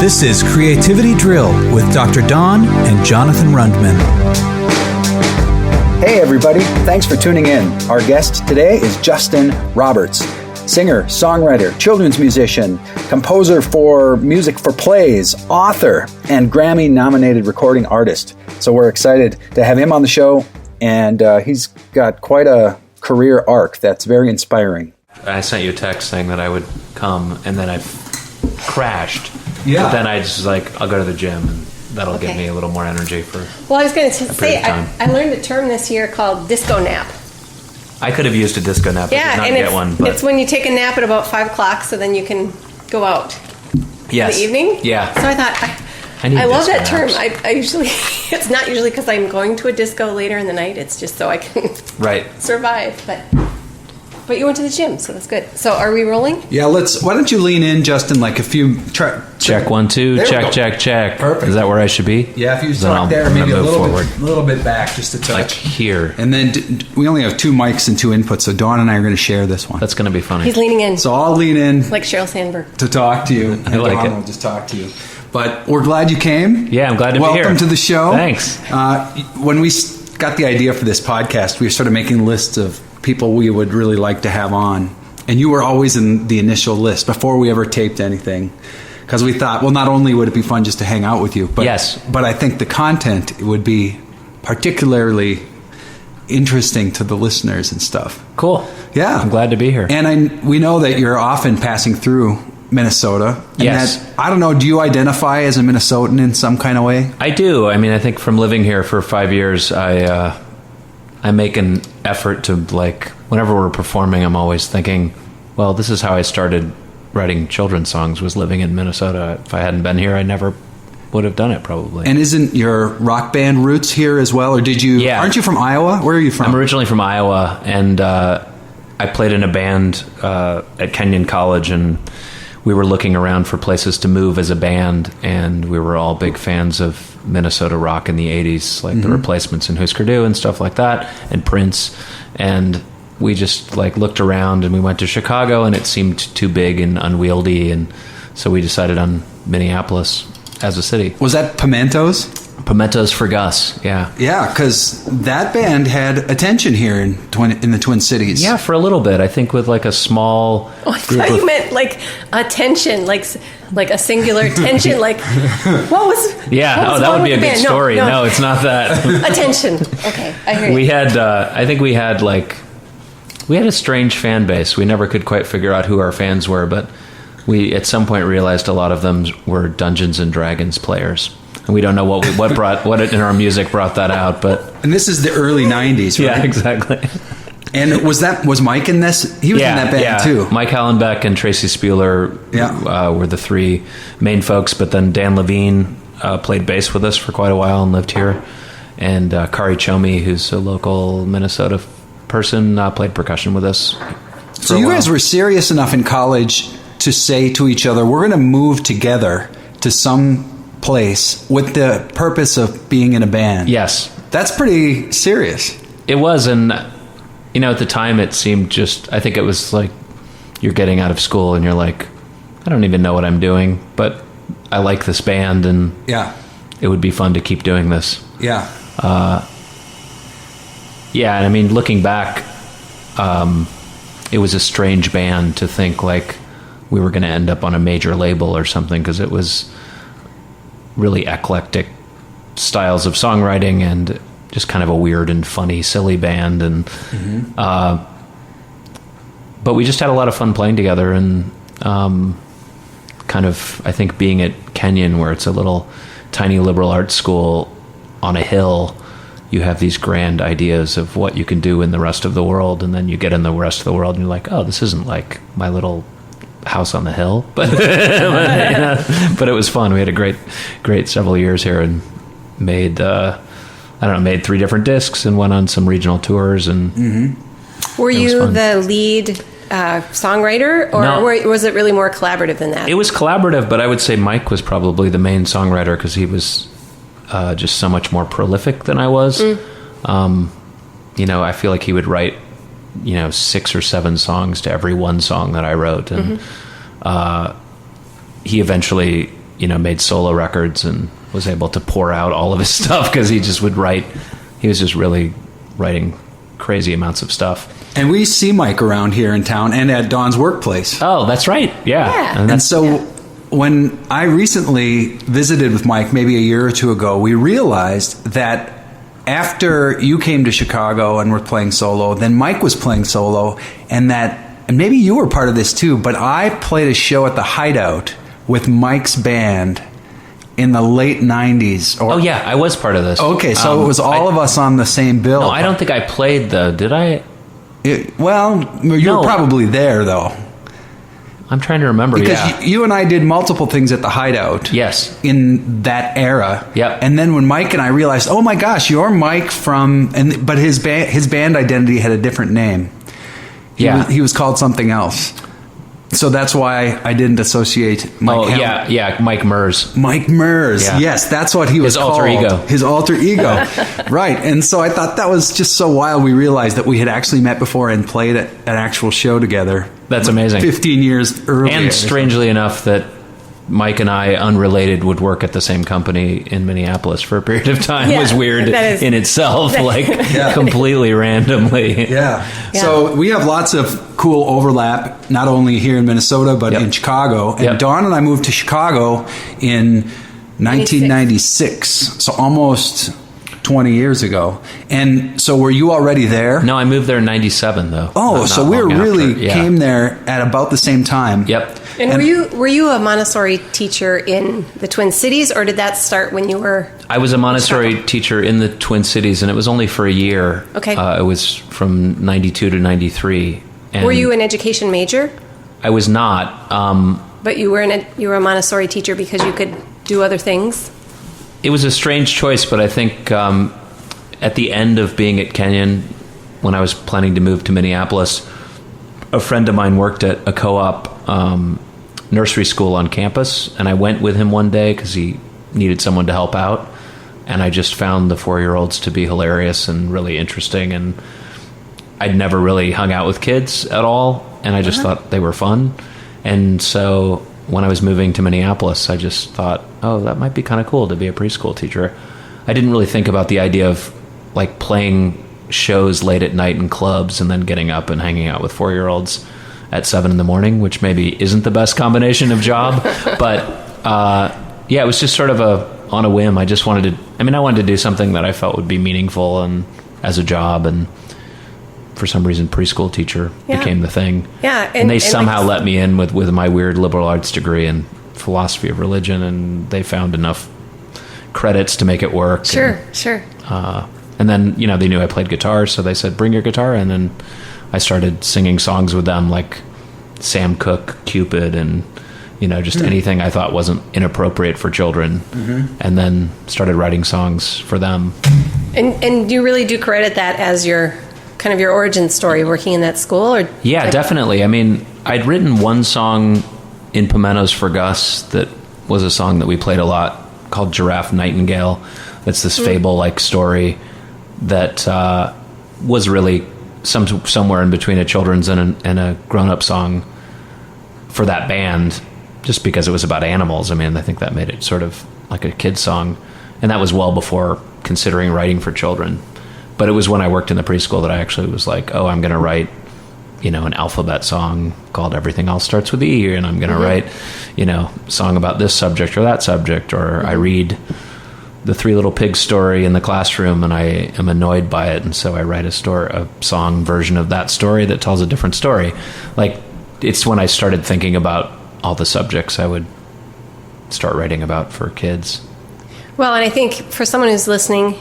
This is Creativity Drill with Dr. Don and Jonathan Rundman. Hey everybody, thanks for tuning in. Our guest today is Justin Roberts, singer, songwriter, children's musician, composer for music for plays, author, and Grammy-nominated recording artist. So we're excited to have him on the show, and he's got quite a career arc that's very inspiring. I sent you a text saying that I would come, and then I crashed. Yeah. But then I just I'll go to the gym, and that'll give me a little more energy for. Well, I was going to say, I learned a term this year called disco nap. I could have used a disco nap. Yeah, I did not and get one. But it's when you take a nap at about 5 o'clock, so then you can go out. Yes. In the evening. Yeah. So I thought I love that term. I usually it's not usually because I'm going to a disco later in the night. It's just so I can survive. But you went to the gym, so that's good. So are we rolling? Yeah, why don't you lean in, Justin, like a few... Check 1, 2, check. Perfect. Is that where I should be? Yeah, if you talk there, maybe a little bit back, just a touch. Like here. And then we only have 2 mics and 2 inputs, so Dawn and I are going to share this one. That's going to be funny. He's leaning in. So I'll lean in. Like Sheryl Sandberg. To talk to you. I like Dawn it. will just talk to you. But we're glad you came. Yeah, I'm glad to be here. Welcome to the show. Thanks. When we got the idea for this podcast, we started making lists of people we would really like to have on. And you were always in the initial list before we ever taped anything. Because we thought, well, not only would it be fun just to hang out with you, but I think the content would be particularly interesting to the listeners and stuff. Cool. Yeah. I'm glad to be here. And we know that you're often passing through Minnesota. And yes. I don't know, do you identify as a Minnesotan in some kind of way? I do. I mean, I think from living here for 5 years, I make an effort to, whenever we're performing, I'm always thinking, well, this is how I started writing children's songs, was living in Minnesota. If I hadn't been here, I never would have done it, probably. And isn't your rock band roots here as well? Or did you... Yeah. Aren't you from Iowa? Where are you from? I'm originally from Iowa, and I played in a band at Kenyon College, and we were looking around for places to move as a band, and we were all big fans of Minnesota rock in the 80s, like the Replacements and Husker Du and stuff like that, and Prince. And we just looked around, and we went to Chicago, and it seemed too big and unwieldy, and so we decided on Minneapolis as a city. Was that Pimentos? Pimentos for Gus, yeah. Yeah, because that band had attention here in the Twin Cities. Yeah, for a little bit. I think with a small I thought you meant attention, like a singular tension, what was... Yeah, what was that would be a good story. No, it's not that. Attention. Okay, I hear you. We had, I think we had a strange fan base. We never could quite figure out who our fans were, but we at some point realized a lot of them were Dungeons and Dragons players. And we don't know what in our music brought that out, but... And this is the early 90s, right? Yeah, exactly. And was Mike in this? He was in that band too. Mike Hallenbeck and Tracy Spuler were the 3 main folks, but then Dan Levine played bass with us for quite a while and lived here. And Kari Chomi, who's a local Minnesota person, played percussion with us. So you guys were serious enough in college to say to each other, we're going to move together to some place with the purpose of being in a band. Yes. That's pretty serious. It was, and at the time it seemed I think it was you're getting out of school and you're like, I don't even know what I'm doing, but I like this band, and it would be fun to keep doing this. Yeah. And I mean, looking back, it was a strange band to think we were going to end up on a major label or something, because it was really eclectic styles of songwriting and just kind of a weird and funny, silly band. And but we just had a lot of fun playing together, and kind of, I think, being at Kenyon, where it's a little tiny liberal arts school on a hill, you have these grand ideas of what you can do in the rest of the world, and then you get in the rest of the world and you're like, oh, this isn't like my little house on the hill, but but it was fun. We had a great several years here, and made 3 different discs and went on some regional tours. And were you the lead songwriter, or No. was it really more collaborative than that? It was collaborative, but I would say Mike was probably the main songwriter, because he was just so much more prolific than I was. I feel like he would write, 6 or 7 songs to every one song that I wrote. And he eventually, made solo records and was able to pour out all of his stuff because he just would write. He was just really writing crazy amounts of stuff. And we see Mike around here in town and at Dawn's workplace. Oh, that's right. Yeah. And so when I recently visited with Mike, maybe a year or two ago, we realized that after you came to Chicago and were playing solo, then Mike was playing solo, and maybe you were part of this too, but I played a show at the Hideout with Mike's band in the late 90s. Oh, yeah, I was part of this. Okay, so it was all of us on the same bill. No, I don't think I played, though. Did I? You were probably there, though. I'm trying to remember, because you and I did multiple things at the Hideout. Yes. In that era. Yep. And then when Mike and I realized, oh my gosh, you're Mike but his band identity had a different name. He was called something else. So that's why I didn't associate Mike. Mike Mers. Mike Mers, yes, that's what he was called. His alter ego. Right, and so I thought that was just so wild. We realized that we had actually met before and played at an actual show together. That's amazing. 15 years earlier. And strangely enough, that Mike and I, unrelated, would work at the same company in Minneapolis for a period of time. It was weird in itself, completely randomly. Yeah. So we have lots of cool overlap, not only here in Minnesota, but in Chicago. And Dawn and I moved to Chicago in 1996, so almost 20 years ago. And so were you already there? No, I moved there in 97, though. Oh, so we came there at about the same time. Yep. And were you a Montessori teacher in the Twin Cities, or did that start when you were? I was a Montessori teacher in the Twin Cities, and it was only for a year. Okay. It was from 92 to 93. And were you an education major? I was not. But you were a Montessori teacher because you could do other things? It was a strange choice, but I think at the end of being at Kenyon, when I was planning to move to Minneapolis, a friend of mine worked at a co-op nursery school on campus, and I went with him one day because he needed someone to help out, and I just found the 4-year-olds to be hilarious and really interesting, and I'd never really hung out with kids at all, and I just thought they were fun. And so when I was moving to Minneapolis, I just thought, oh, that might be kind of cool to be a preschool teacher. I didn't really think about the idea of playing shows late at night in clubs and then getting up and hanging out with 4-year-olds at 7 a.m, which maybe isn't the best combination of job. But it was just sort of on a whim. I wanted to do something that I felt would be meaningful and as a job, and for some reason preschool teacher became the thing. Yeah. And they somehow let me in with my weird liberal arts degree in philosophy of religion, and they found enough credits to make it work. Sure. And then, they knew I played guitar, so they said, bring your guitar. And then I started singing songs with them, like Sam Cooke, Cupid, and, just anything I thought wasn't inappropriate for children. And then started writing songs for them. And you really do credit that as your kind of your origin story, working in that school? Or definitely. I mean, I'd written one song in Pimentos for Gus that was a song that we played a lot called Giraffe Nightingale. That's this fable-like story that was really somewhere in between a children's and a grown-up song for that band, just because it was about animals. I mean, I think that made it sort of like a kid's song, and that was well before considering writing for children. But it was when I worked in the preschool that I actually was like, oh, I'm going to write, an alphabet song called Everything Else Starts with E, and I'm going to write, a song about this subject or that subject, or I read the Three Little Pigs story in the classroom and I am annoyed by it, and so I write a song version of that story that tells a different story. It's when I started thinking about all the subjects I would start writing about for kids. Well, and I think for someone who's listening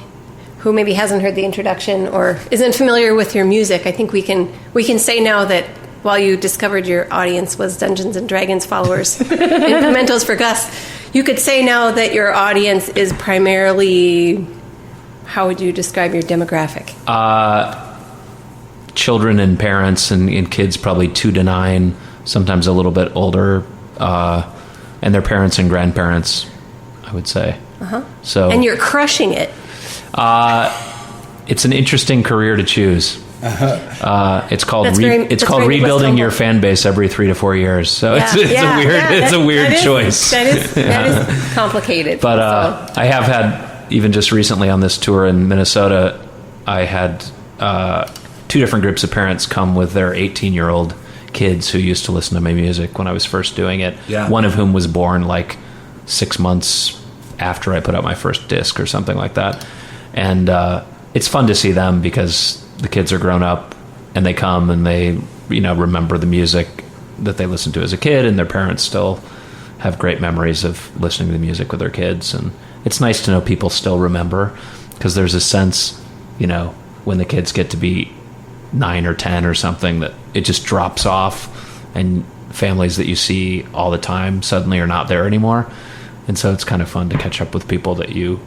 who maybe hasn't heard the introduction or isn't familiar with your music, I think we can say now that while you discovered your audience was Dungeons and Dragons followers in Pimentos for Gus, you could say now that your audience is primarily, how would you describe your demographic? Children and parents, and kids probably 2 to 9, sometimes a little bit older, and their parents and grandparents, I would say. So, and you're crushing it. It's an interesting career to choose. It's called rebuilding your fan base every 3 to 4 years. So it's a weird choice. That is complicated. But I have had, even just recently on this tour in Minnesota, I had 2 different groups of parents come with their 18-year-old kids who used to listen to my music when I was first doing it. Yeah. One of whom was born like 6 months after I put out my first disc or something like that. And it's fun to see them because the kids are grown up and they come and they, remember the music that they listened to as a kid, and their parents still have great memories of listening to the music with their kids. And it's nice to know people still remember, because there's a sense, when the kids get to be 9 or 10 or something, that it just drops off, and families that you see all the time suddenly are not there anymore. And so it's kind of fun to catch up with people that you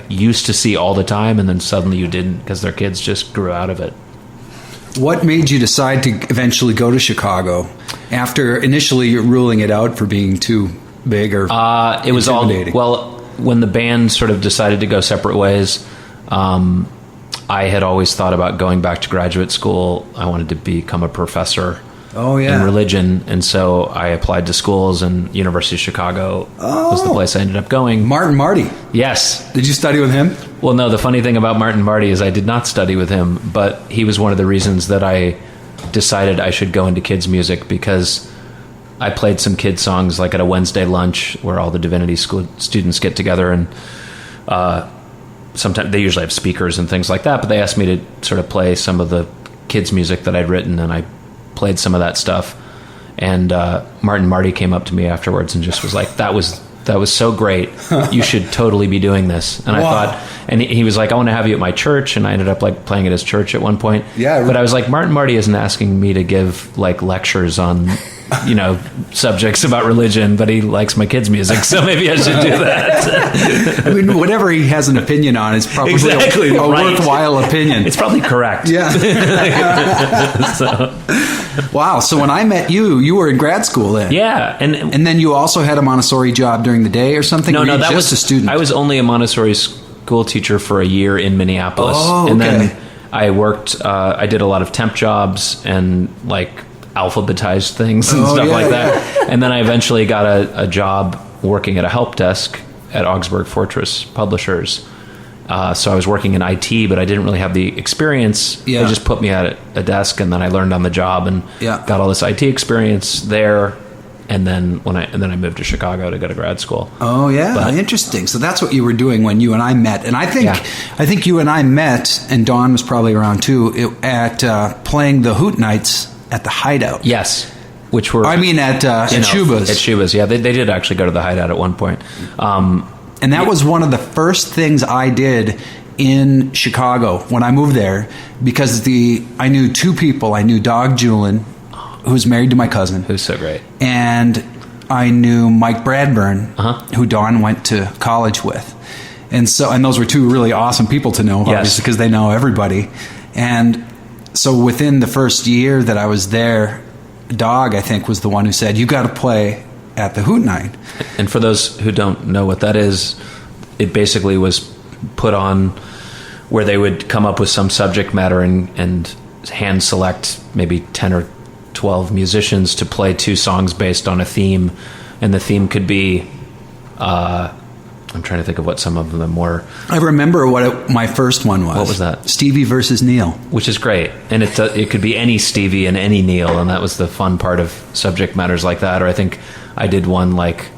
used to see all the time, and then suddenly you didn't because their kids just grew out of it. What made you decide to eventually go to Chicago after initially ruling it out for being too big or it was all, well, when the band sort of decided to go separate ways, I had always thought about going back to graduate school. I wanted to become a professor in religion, and so I applied to schools, and University of Chicago was the place I ended up going. Martin Marty. Yes. Did you study with him? Well, no, the funny thing about Martin Marty is I did not study with him, but he was one of the reasons that I decided I should go into kids' music, because I played some kids' songs like at a Wednesday lunch where all the divinity school students get together, and sometimes they usually have speakers and things like that, but they asked me to sort of play some of the kids' music that I'd written, and I played some of that stuff. And Martin Marty came up to me afterwards and just was like, that was so great. You should totally be doing this. And I thought, and he was like, I want to have you at my church. And I ended up like playing at his church at one point. Yeah. But I was like, Martin Marty isn't asking me to give like lectures on, subjects about religion, but he likes my kids' music, so maybe I should do that. I mean, whatever he has an opinion on is probably a worthwhile opinion. It's probably correct. Yeah. Wow. So when I met you, you were in grad school then. Yeah. And then you also had a Montessori job during the day or something? No, that was a student. I was only a Montessori school teacher for a year in Minneapolis. Oh, okay. And then I worked, I did a lot of temp jobs and like alphabetized things and stuff like that. Yeah. And then I eventually got a job working at a help desk at Augsburg Fortress Publishers. So I was working in IT, but I didn't really have the experience. Yeah. They just put me at a desk, and then I learned on the job and got all this IT experience there. And then I moved to Chicago to go to grad school. Oh yeah, interesting. So that's what you were doing when you and I met. And I think you and I met, and Dawn was probably around too, at playing the Hoot Nights at the Hideout. Yes, which were at Shuba's. At Shuba's, yeah, they did actually go to the Hideout at one point. And that was one of the first things I did in Chicago when I moved there, because I knew 2 people. I knew Dog Julin, who was married to my cousin. Who's so great. And I knew Mike Bradburn, who Dawn went to college with. And those were 2 really awesome people to know, obviously, because they know everybody. And so within the first year that I was there, Dog, I think, was the one who said, you got to play at the Hoot Night. And for those who don't know what that is, it basically was put on where they would come up with some subject matter and hand select maybe 10 or 12 musicians to play 2 songs based on a theme. And the theme could be, I'm trying to think of what some of them were. I remember what my first one was. What was that? Stevie versus Neil. Which is great. And it could be any Stevie and any Neil, and that was the fun part of subject matters like that. Or I think I did one like,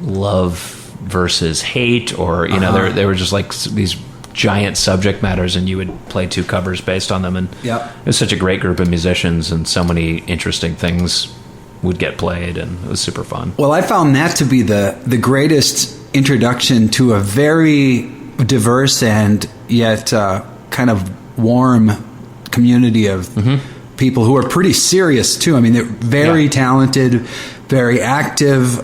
love versus hate, or, they were just like these giant subject matters, and you would play 2 covers based on them. And it was such a great group of musicians, and so many interesting things would get played, and it was super fun. Well, I found that to be the greatest introduction to a very diverse and yet kind of warm community of people who are pretty serious too. I mean, they're very talented, very active,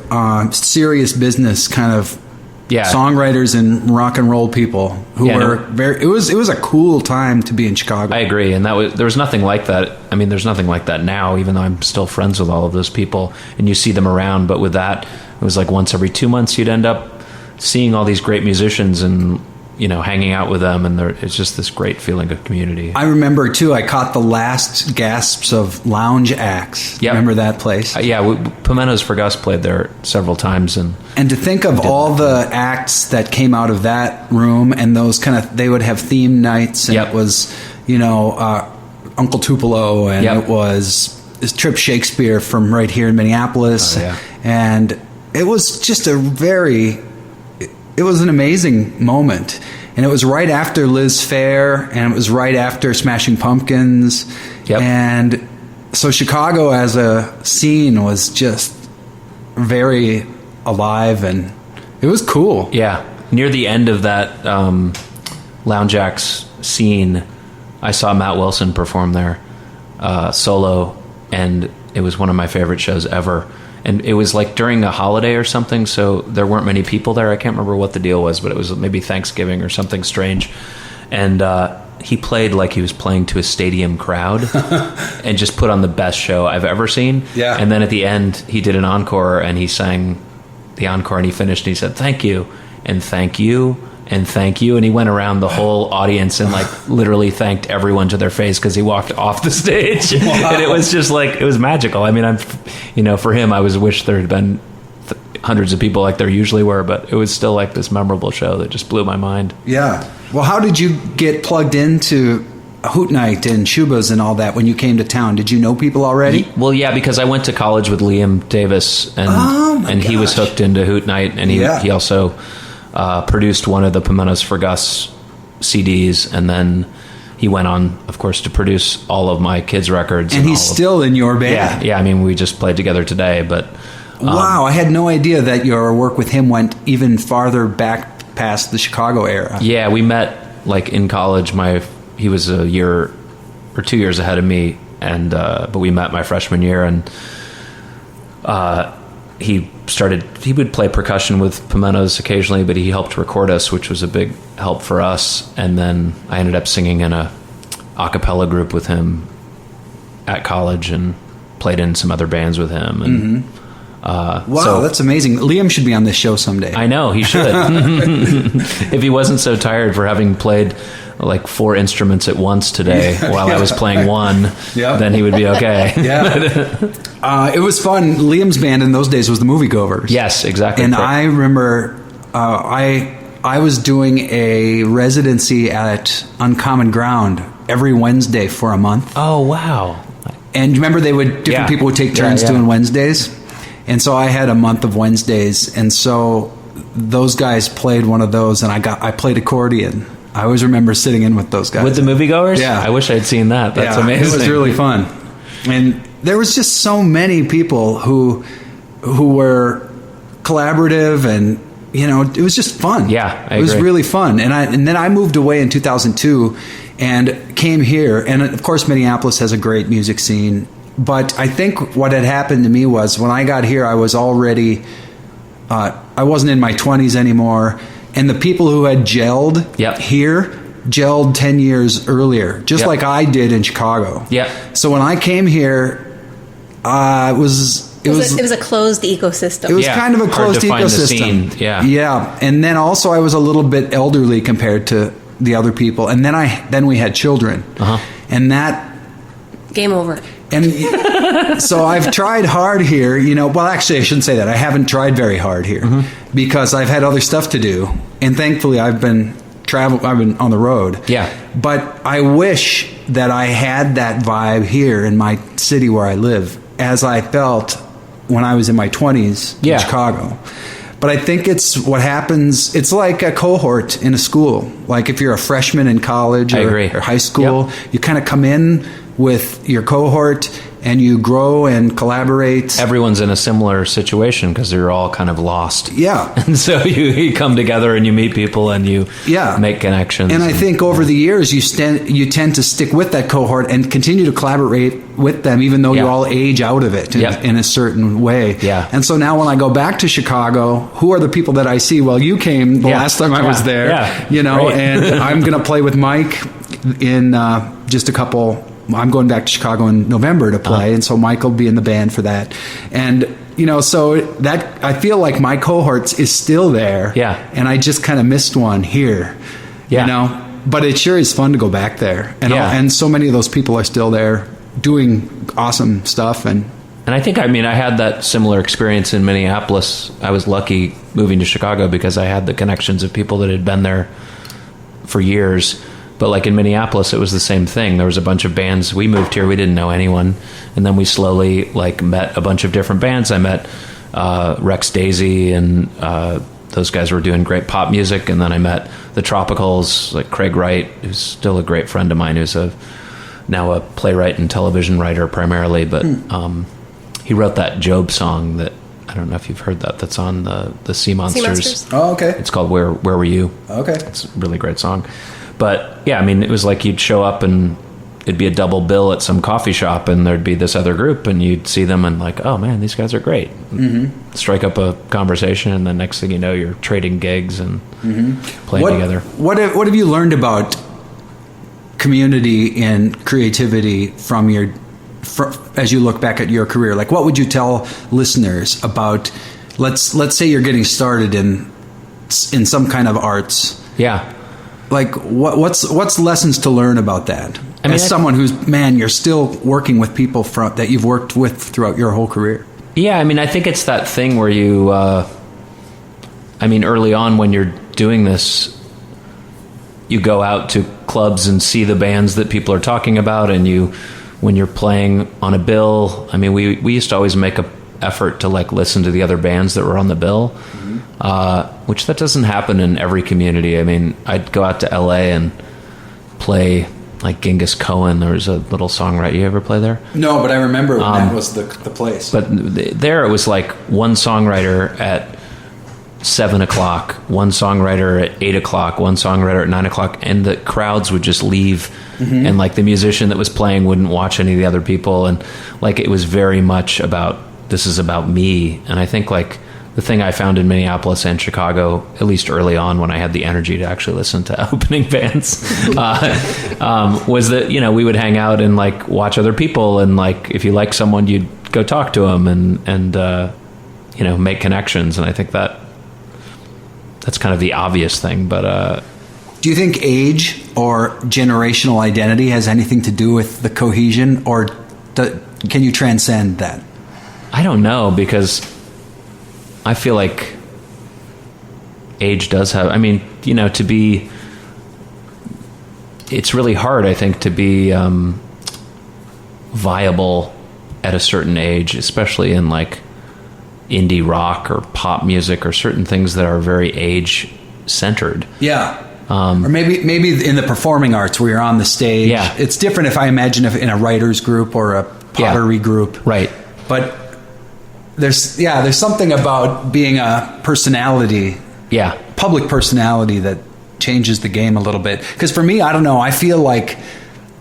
serious business kind of songwriters and rock and roll people who were very. It was a cool time to be in Chicago. I agree, and there was nothing like that. I mean, there's nothing like that now. Even though I'm still friends with all of those people, and you see them around, but with that, it was like once every 2 months you'd end up seeing all these great musicians and, hanging out with them, and it's just this great feeling of community. I remember, too, I caught the last gasps of lounge acts. Yep. Remember that place? Pimentos for Gus played there several times. And to think of all the acts that came out of that room, and those they would have theme nights, and it was, Uncle Tupelo, and it was Trip Shakespeare from right here in Minneapolis. And it was just it was an amazing moment. And it was right after Liz Phair, and it was right after Smashing Pumpkins. Yep. And so Chicago as a scene was just very alive, and it was cool. Yeah. Near the end of that lounge acts scene, I saw Matt Wilson perform there solo, and it was one of my favorite shows ever. And it was like during a holiday or something, so there weren't many people there. I can't remember what the deal was, but it was maybe Thanksgiving or something strange. And he played like he was playing to a stadium crowd and just put on the best show I've ever seen. Yeah. And then at the end, he did an encore, and he sang the encore, and he finished, and he said, "Thank you, and thank you, and thank you." And he went around the whole audience and literally thanked everyone to their face because he walked off the stage. Wow. And it was just it was magical. I mean, for him, I wish there had been hundreds of people like there usually were, but it was still this memorable show that just blew my mind. Yeah. Well, how did you get plugged into Hoot Night and Shubas and all that when you came to town? Did you know people already? Well, yeah, because I went to college with Liam Davis, and he was hooked into Hoot Night, and he also produced one of the Pimentos for Gus CDs, and then he went on, of course, to produce all of my kids' records. And he's still in your band. Yeah. I mean, we just played together today, but... wow, I had no idea that your work with him went even farther back past the Chicago era. Yeah, we met, in college. He was a year or 2 years ahead of me, and but we met my freshman year, and he would play percussion with Pimentos occasionally, but he helped record us, which was a big help for us. And then I ended up singing in a a cappella group with him at college and played in some other bands with him. And, wow, that's amazing. Liam should be on this show someday. I know, he should. If he wasn't so tired for having played like 4 instruments at once today while I was playing one, then he would be okay. It was fun. Liam's band in those days was the Moviegoers. Yes, exactly. And I remember I was doing a residency at Uncommon Ground every Wednesday for a month. Oh, wow. And remember different people would take turns doing Wednesdays? And so I had a month of Wednesdays, and so those guys played one of those, and I played accordion. I always remember sitting in with those guys. With the Moviegoers? Yeah. I wish I'd seen that. That's amazing. It was really fun. And there was just so many people who were collaborative, and it was just fun. Yeah, I It was agree. really fun. And then I moved away in 2002 and came here, and of course Minneapolis has a great music scene. But I think what had happened to me was when I got here, I was already I wasn't in my 20s anymore, and the people who had gelled here gelled 10 years earlier, just like I did in Chicago. So when I came here, it was a closed ecosystem. It was kind of a closed ecosystem. Yeah. And then also I was a little bit elderly compared to the other people, and then we had children, and that game over. And so I've tried hard here, well, actually I shouldn't say that. I haven't tried very hard here because I've had other stuff to do. And thankfully I've been on the road. But I wish that I had that vibe here in my city where I live as I felt when I was in my 20s in Chicago. But I think it's what happens. It's like a cohort in a school. Like if you're a freshman in college or high school, you kind of come in with your cohort and you grow and collaborate. Everyone's in a similar situation because they're all kind of lost. And so you come together and you meet people and you make connections. And I think over the years you tend to stick with that cohort and continue to collaborate with them even though you all age out of it in a certain way. And so now when I go back to Chicago, who are the people that I see? Well, you came the last time I was there, and I'm going to play with Mike in just a couple I'm going back to Chicago in November to play, and so Mike will be in the band for that. And, so that, I feel like my cohorts is still there. Yeah. And I just kind of missed one here, But it sure is fun to go back there. And so many of those people are still there doing awesome stuff. And I think, I had that similar experience in Minneapolis. I was lucky moving to Chicago because I had the connections of people that had been there for years. But like in Minneapolis, it was the same thing. There was a bunch of bands. We moved here, we didn't know anyone. And then we slowly met a bunch of different bands. I met Rex Daisy, and those guys were doing great pop music. And then I met the Tropicals, like Craig Wright, who's still a great friend of mine, who's now a playwright and television writer primarily. But he wrote that Job song that, I don't know if you've heard that, that's on the Sea Monsters. Oh, okay. It's called Where Were You? Okay. It's a really great song. But yeah, it was like you'd show up and it'd be a double bill at some coffee shop, and there'd be this other group, and you'd see them and like, oh man, these guys are great. Mm-hmm. Strike up a conversation, and the next thing you know, you're trading gigs and playing together. What have you learned about community and creativity as you look back at your career? Like, what would you tell listeners about? Let's say you're getting started in some kind of arts. Yeah. Like, what's lessons to learn about that? As someone who's, you're still working with people that you've worked with throughout your whole career. Yeah, I think it's that thing where you, early on when you're doing this, you go out to clubs and see the bands that people are talking about, and when you're playing on a bill, we used to always make a effort to like listen to the other bands that were on the bill, which that doesn't happen in every community. I'd go out to LA and play like Genghis Cohen. There was a little songwriter. You ever play there? No, but I remember that was the place. But there it was like one songwriter at 7 o'clock, one songwriter at 8 o'clock, one songwriter at 9 o'clock, and the crowds would just leave. Mm-hmm. And like the musician that was playing wouldn't watch any of the other people, and like it was very much about, this is about me. And I think like the thing I found in Minneapolis and Chicago, at least early on when I had the energy to actually listen to opening bands, was that, we would hang out and like watch other people. And like, if you like someone, you'd go talk to them and make connections. And I think that's kind of the obvious thing. But do you think age or generational identity has anything to do with the cohesion, or can you transcend that? I don't know, because I feel like age does have, to be, it's really hard, I think, to be viable at a certain age, especially in like indie rock or pop music or certain things that are very age centered. Yeah. Or maybe in the performing arts where you're on the stage. Yeah. It's different if I imagine if in a writer's group or a pottery group. Right. But there's something about being a personality, public personality, that changes the game a little bit. Because for me, I don't know, I feel like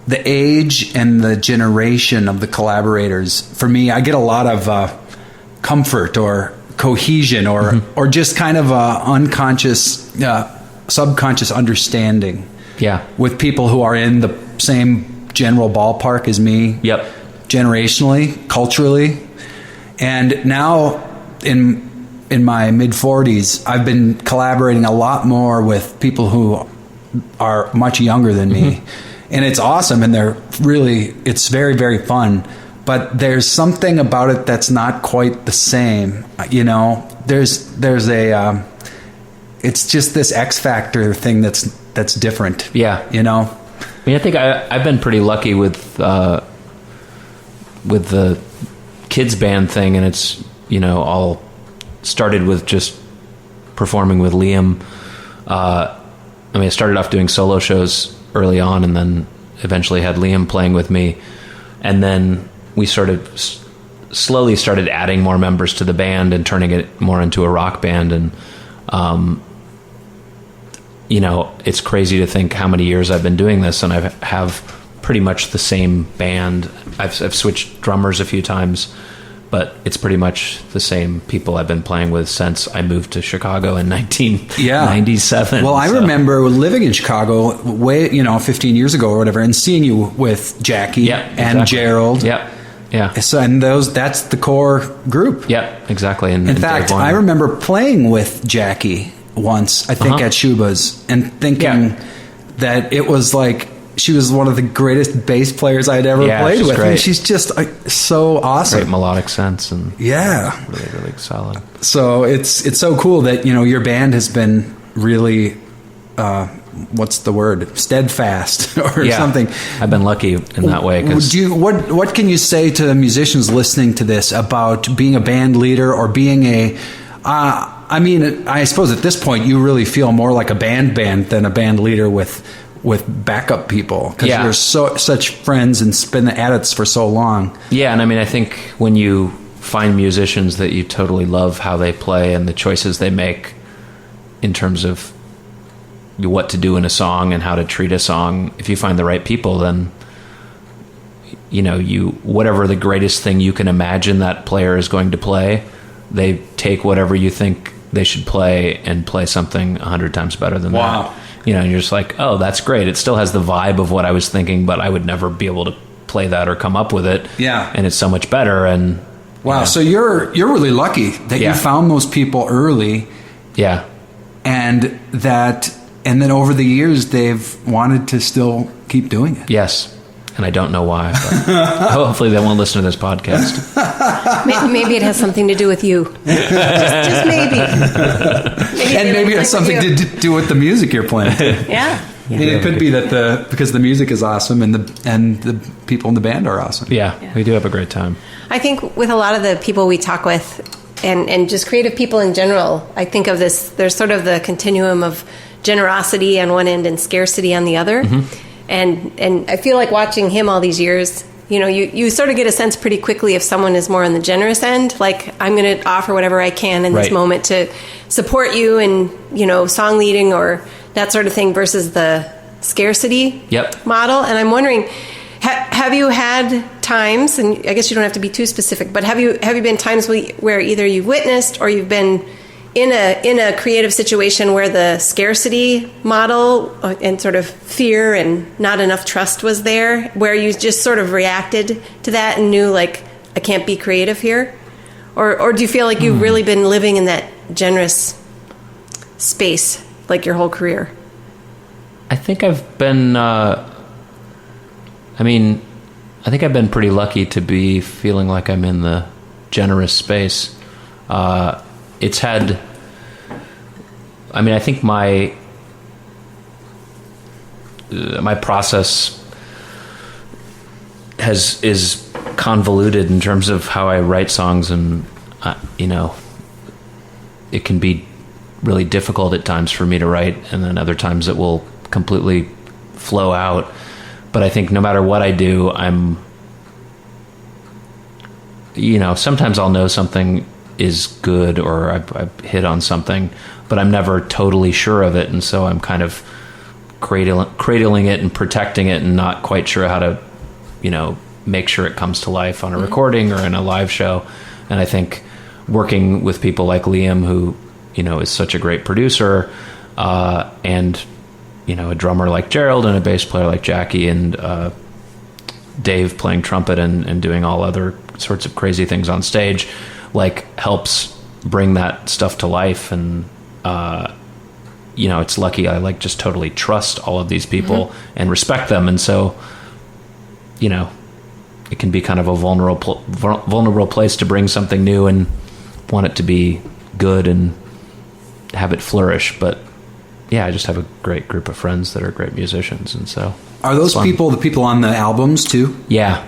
the age and the generation of the collaborators, for me, I get a lot of comfort or cohesion or just kind of unconscious, subconscious understanding with people who are in the same general ballpark as me. Yep. Generationally, culturally. And now in my mid-40s, I've been collaborating a lot more with people who are much younger than me. And it's awesome, and it's very, very fun. But there's something about it that's not quite the same. There's a it's just this X factor thing that's different. Yeah. I think I've been pretty lucky with the kids band thing, and it's all started with just performing with Liam. I started off doing solo shows early on, and then eventually had Liam playing with me, and then we slowly started adding more members to the band and turning it more into a rock band. And it's crazy to think how many years I've been doing this, and I have pretty much the same band. I've switched drummers a few times, but it's pretty much the same people I've been playing with since I moved to Chicago in 1997. Well, I remember living in Chicago 15 years ago or whatever, and seeing you with Jackie and Gerald. Yep. Yeah. So, and that's the core group. Yep, exactly. And in fact, I remember playing with Jackie once, I think at Shuba's, and thinking that it was like she was one of the greatest bass players I'd ever played with. Great. And she's just so awesome. Great melodic sense and really, really solid. So it's so cool that, your band has been really, what's the word? Steadfast or something. I've been lucky in that way. What can you say to musicians listening to this about being a band leader or being I suppose at this point you really feel more like a band than a band leader with backup people, because you're such friends and been at it for so long. Yeah, and I think when you find musicians that you totally love how they play and the choices they make in terms of what to do in a song and how to treat a song, if you find the right people, then whatever the greatest thing you can imagine that player is going to play, they take whatever you think they should play and play something 100 times better than that. And you're just like, oh, that's great. It still has the vibe of what I was thinking, but I would never be able to play that or come up with it. Yeah. And it's so much better. And wow. So you're really lucky that you found those people early. Yeah. And then over the years they've wanted to still keep doing it. Yes. And I don't know why, but hopefully they won't listen to this podcast. Maybe it has something to do with you. just maybe. Maybe it has something to do with the music you're playing. Yeah. And it could be that because the music is awesome and the people in the band are awesome. Yeah, we do have a great time. I think with a lot of the people we talk with and just creative people in general, I think of this, there's sort of the continuum of generosity on one end and scarcity on the other. Mm-hmm. And I feel like watching him all these years, you sort of get a sense pretty quickly if someone is more on the generous end, like I'm going to offer whatever I can in this moment to support you in, song leading or that sort of thing, versus the scarcity model. And I'm wondering, have you had times, and I guess you don't have to be too specific, but have you been times where either you've witnessed or you've been in a creative situation where the scarcity model and sort of fear and not enough trust was there, where you just sort of reacted to that and knew, like, I can't be creative here? Or do you feel like you've really been living in that generous space like your whole career? I think I've been I think I've been pretty lucky to be feeling like I'm in the generous space. It's had, I think my process is convoluted in terms of how I write songs, and it can be really difficult at times for me to write, and then other times it will completely flow out. But I think no matter what I do, sometimes I'll know something is good or I hit on something, but I'm never totally sure of it, and so I'm kind of cradling it and protecting it and not quite sure how to make sure it comes to life on a recording or in a live show. And I think working with people like Liam, who is such a great producer, and a drummer like Gerald and a bass player like Jackie, and Dave playing trumpet and doing all other sorts of crazy things on stage, helps bring that stuff to life. And it's lucky I just totally trust all of these people and respect them, and so it can be kind of a vulnerable place to bring something new and want it to be good and have it flourish. But I just have a great group of friends that are great musicians, and so are those people the people on the albums too? Yeah,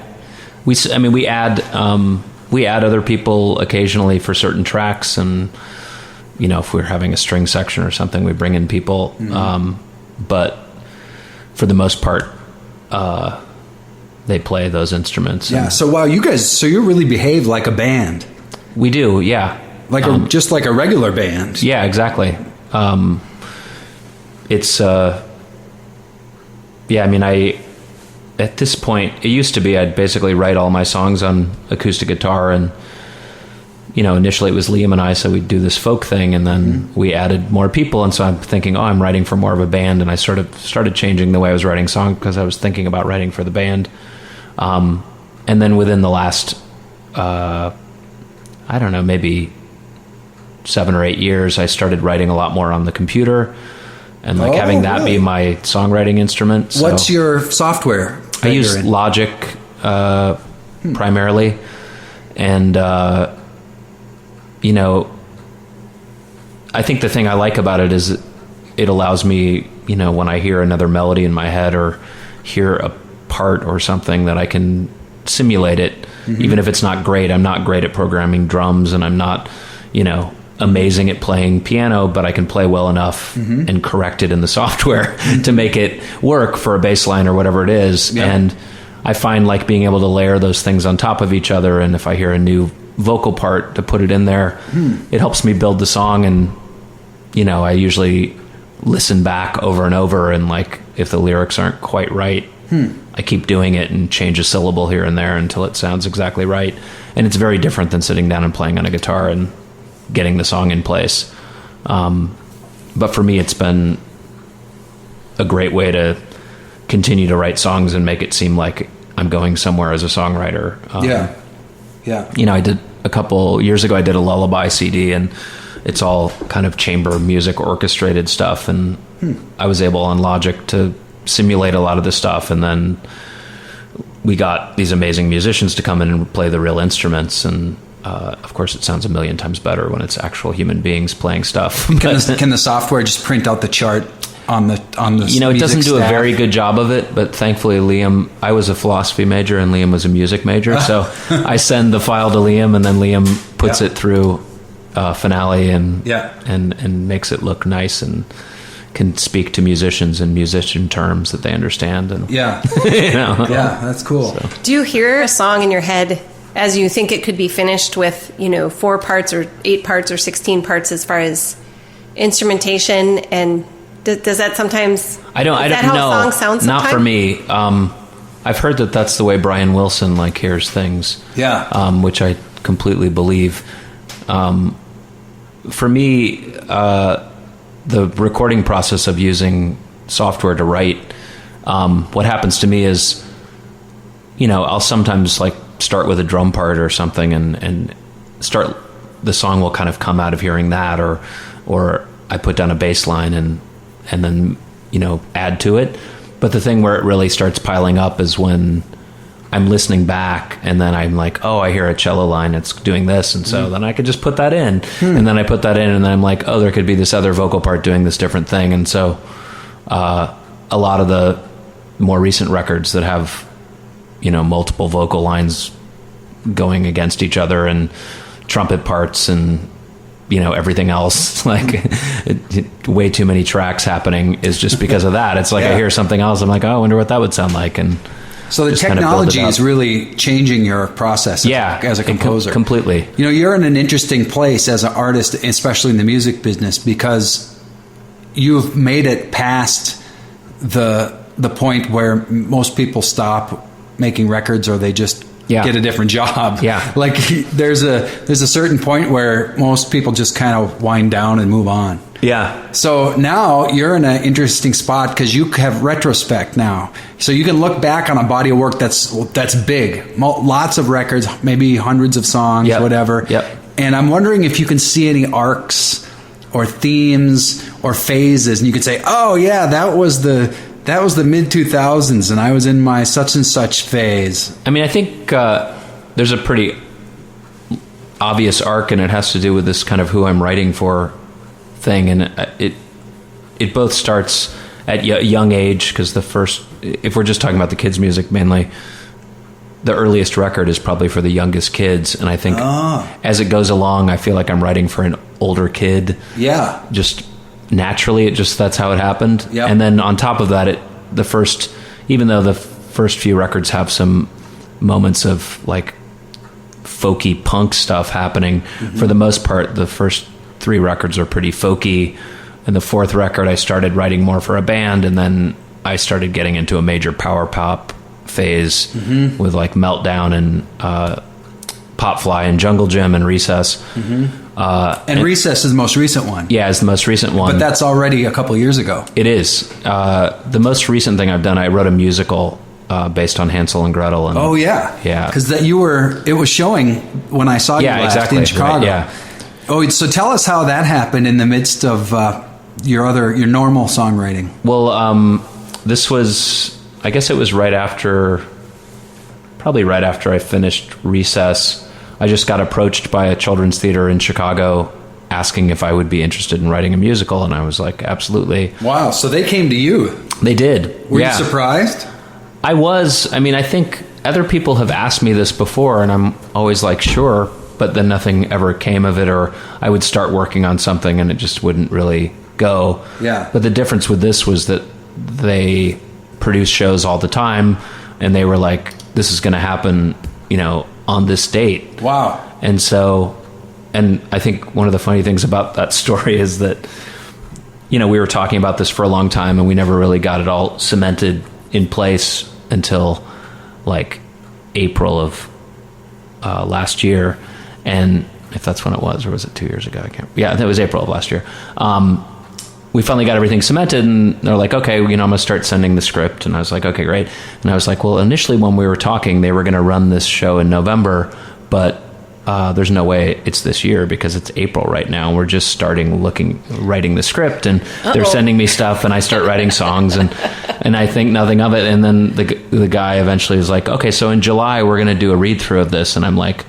we add other people occasionally for certain tracks, and if we're having a string section or something, we bring in people. But for the most part, they play those instruments. Yeah. So wow, you really behave like a band. We do. Yeah. Just like a regular band. Yeah. Exactly. It's at this point, it used to be I'd basically write all my songs on acoustic guitar and initially it was Liam and I, so we'd do this folk thing, and then we added more people. And so I'm thinking, I'm writing for more of a band. And I sort of started changing the way I was writing songs because I was thinking about writing for the band. And then within the last, I don't know, maybe 7 or 8 years, I started writing a lot more on the computer and having that be my songwriting instrument. So what's your software? I use Logic primarily. And, I think the thing I like about it is it allows me, when I hear another melody in my head or hear a part or something, that I can simulate it, even if it's not great. I'm not great at programming drums, and I'm not, amazing at playing piano, but I can play well enough and correct it in the software to make it work for a bass line or whatever it is. Yeah. And I find being able to layer those things on top of each other, and if I hear a new vocal part, to put it in there, it helps me build the song. And I usually listen back over and over, and if the lyrics aren't quite right, I keep doing it and change a syllable here and there until it sounds exactly right. And it's very different than sitting down and playing on a guitar and getting the song in place. But for me, it's been a great way to continue to write songs and make it seem like I'm going somewhere as a songwriter. I did a couple years ago, I did a lullaby CD, and it's all kind of chamber music orchestrated stuff. And I was able on Logic to simulate a lot of this stuff. And then we got these amazing musicians to come in and play the real instruments. And of course, it sounds a million times better when it's actual human beings playing stuff. Can the software just print out the chart on the it doesn't do a very good job of it, but thankfully Liam, I was a philosophy major and Liam was a music major, so I send the file to Liam, and then Liam puts it through Finale and makes it look nice and can speak to musicians in musician terms that they understand. And that's cool. So. Do you hear a song in your head as you think it could be finished with 4 parts or 8 parts or 16 parts as far as instrumentation, and does that sometimes? I don't know. How a song sounds sometimes? Not for me. I've heard that that's the way Brian Wilson hears things. Yeah. Which I completely believe. For me, the recording process of using software to write, what happens to me is, I'll sometimes start with a drum part or something, and start the song will kind of come out of hearing that, or I put down a bass line and then add to it. But the thing where it really starts piling up is when I'm listening back, and then I'm I hear a cello line, it's doing this, and so then I could just put that in, and then I put that in, and then I'm there could be this other vocal part doing this different thing. And so a lot of the more recent records that have multiple vocal lines going against each other and trumpet parts and everything else, way too many tracks happening, is just because of that. It's I hear something else, I'm I wonder what that would sound like. And so the technology is really changing your process as a composer. Completely. You're in an interesting place as an artist, especially in the music business, because you've made it past the point where most people stop making records, or they just get a different job. Yeah. There's a certain point where most people just kind of wind down and move on. Yeah. So now you're in an interesting spot because you have retrospect now. So you can look back on a body of work that's big. Lots of records, maybe hundreds of songs, whatever. Yep. And I'm wondering if you can see any arcs or themes or phases, and you could say, oh yeah, that was the mid-2000s, and I was in my such and such phase. I mean, I think there's a pretty obvious arc, and it has to do with this kind of who I'm writing for thing. And it both starts at a young age, because if we're just talking about the kids' music mainly, the earliest record is probably for the youngest kids. And I think as it goes along, I feel like I'm writing for an older kid. Yeah. Just naturally, that's how it happened. Yep. And then on top of that, even though the first few records have some moments of folky punk stuff happening, for the most part, the first 3 records are pretty folky. And the 4th record, I started writing more for a band, and then I started getting into a major power pop phase with Meltdown and Popfly and Jungle Gym and Recess. And Recess is the most recent one. Yeah, it's the most recent one. But that's already a couple years ago. It is. The most recent thing I've done, I wrote a musical based on Hansel and Gretel. And, oh, yeah. Yeah. Because it was showing when I saw you last in Chicago. Right, yeah. Oh, so tell us how that happened in the midst of your normal songwriting. Well, this was, I guess it was probably right after I finished Recess. I just got approached by a children's theater in Chicago asking if I would be interested in writing a musical, and I was like, absolutely. Wow, so they came to you. They did. Were you surprised? I was. I mean, I think other people have asked me this before, and I'm always like, sure, but then nothing ever came of it, or I would start working on something and it just wouldn't really go. Yeah. But the difference with this was that they produce shows all the time, and they were like, this is going to happen, on this date. Wow. And so, and I think one of the funny things about that story is that, we were talking about this for a long time, and we never really got it all cemented in place until like April of last year. And if that's when it was, or was it 2 years ago? Yeah, it was April of last year. We finally got everything cemented, and they're like, okay, I'm going to start sending the script. And I was like, okay, great. And I was like, well, initially when we were talking, they were going to run this show in November, but there's no way it's this year because it's April right now. We're just starting writing the script, and they're sending me stuff, and I start writing songs, and I think nothing of it. And then the guy eventually was like, okay, so in July, we're going to do a read through of this. And I'm like,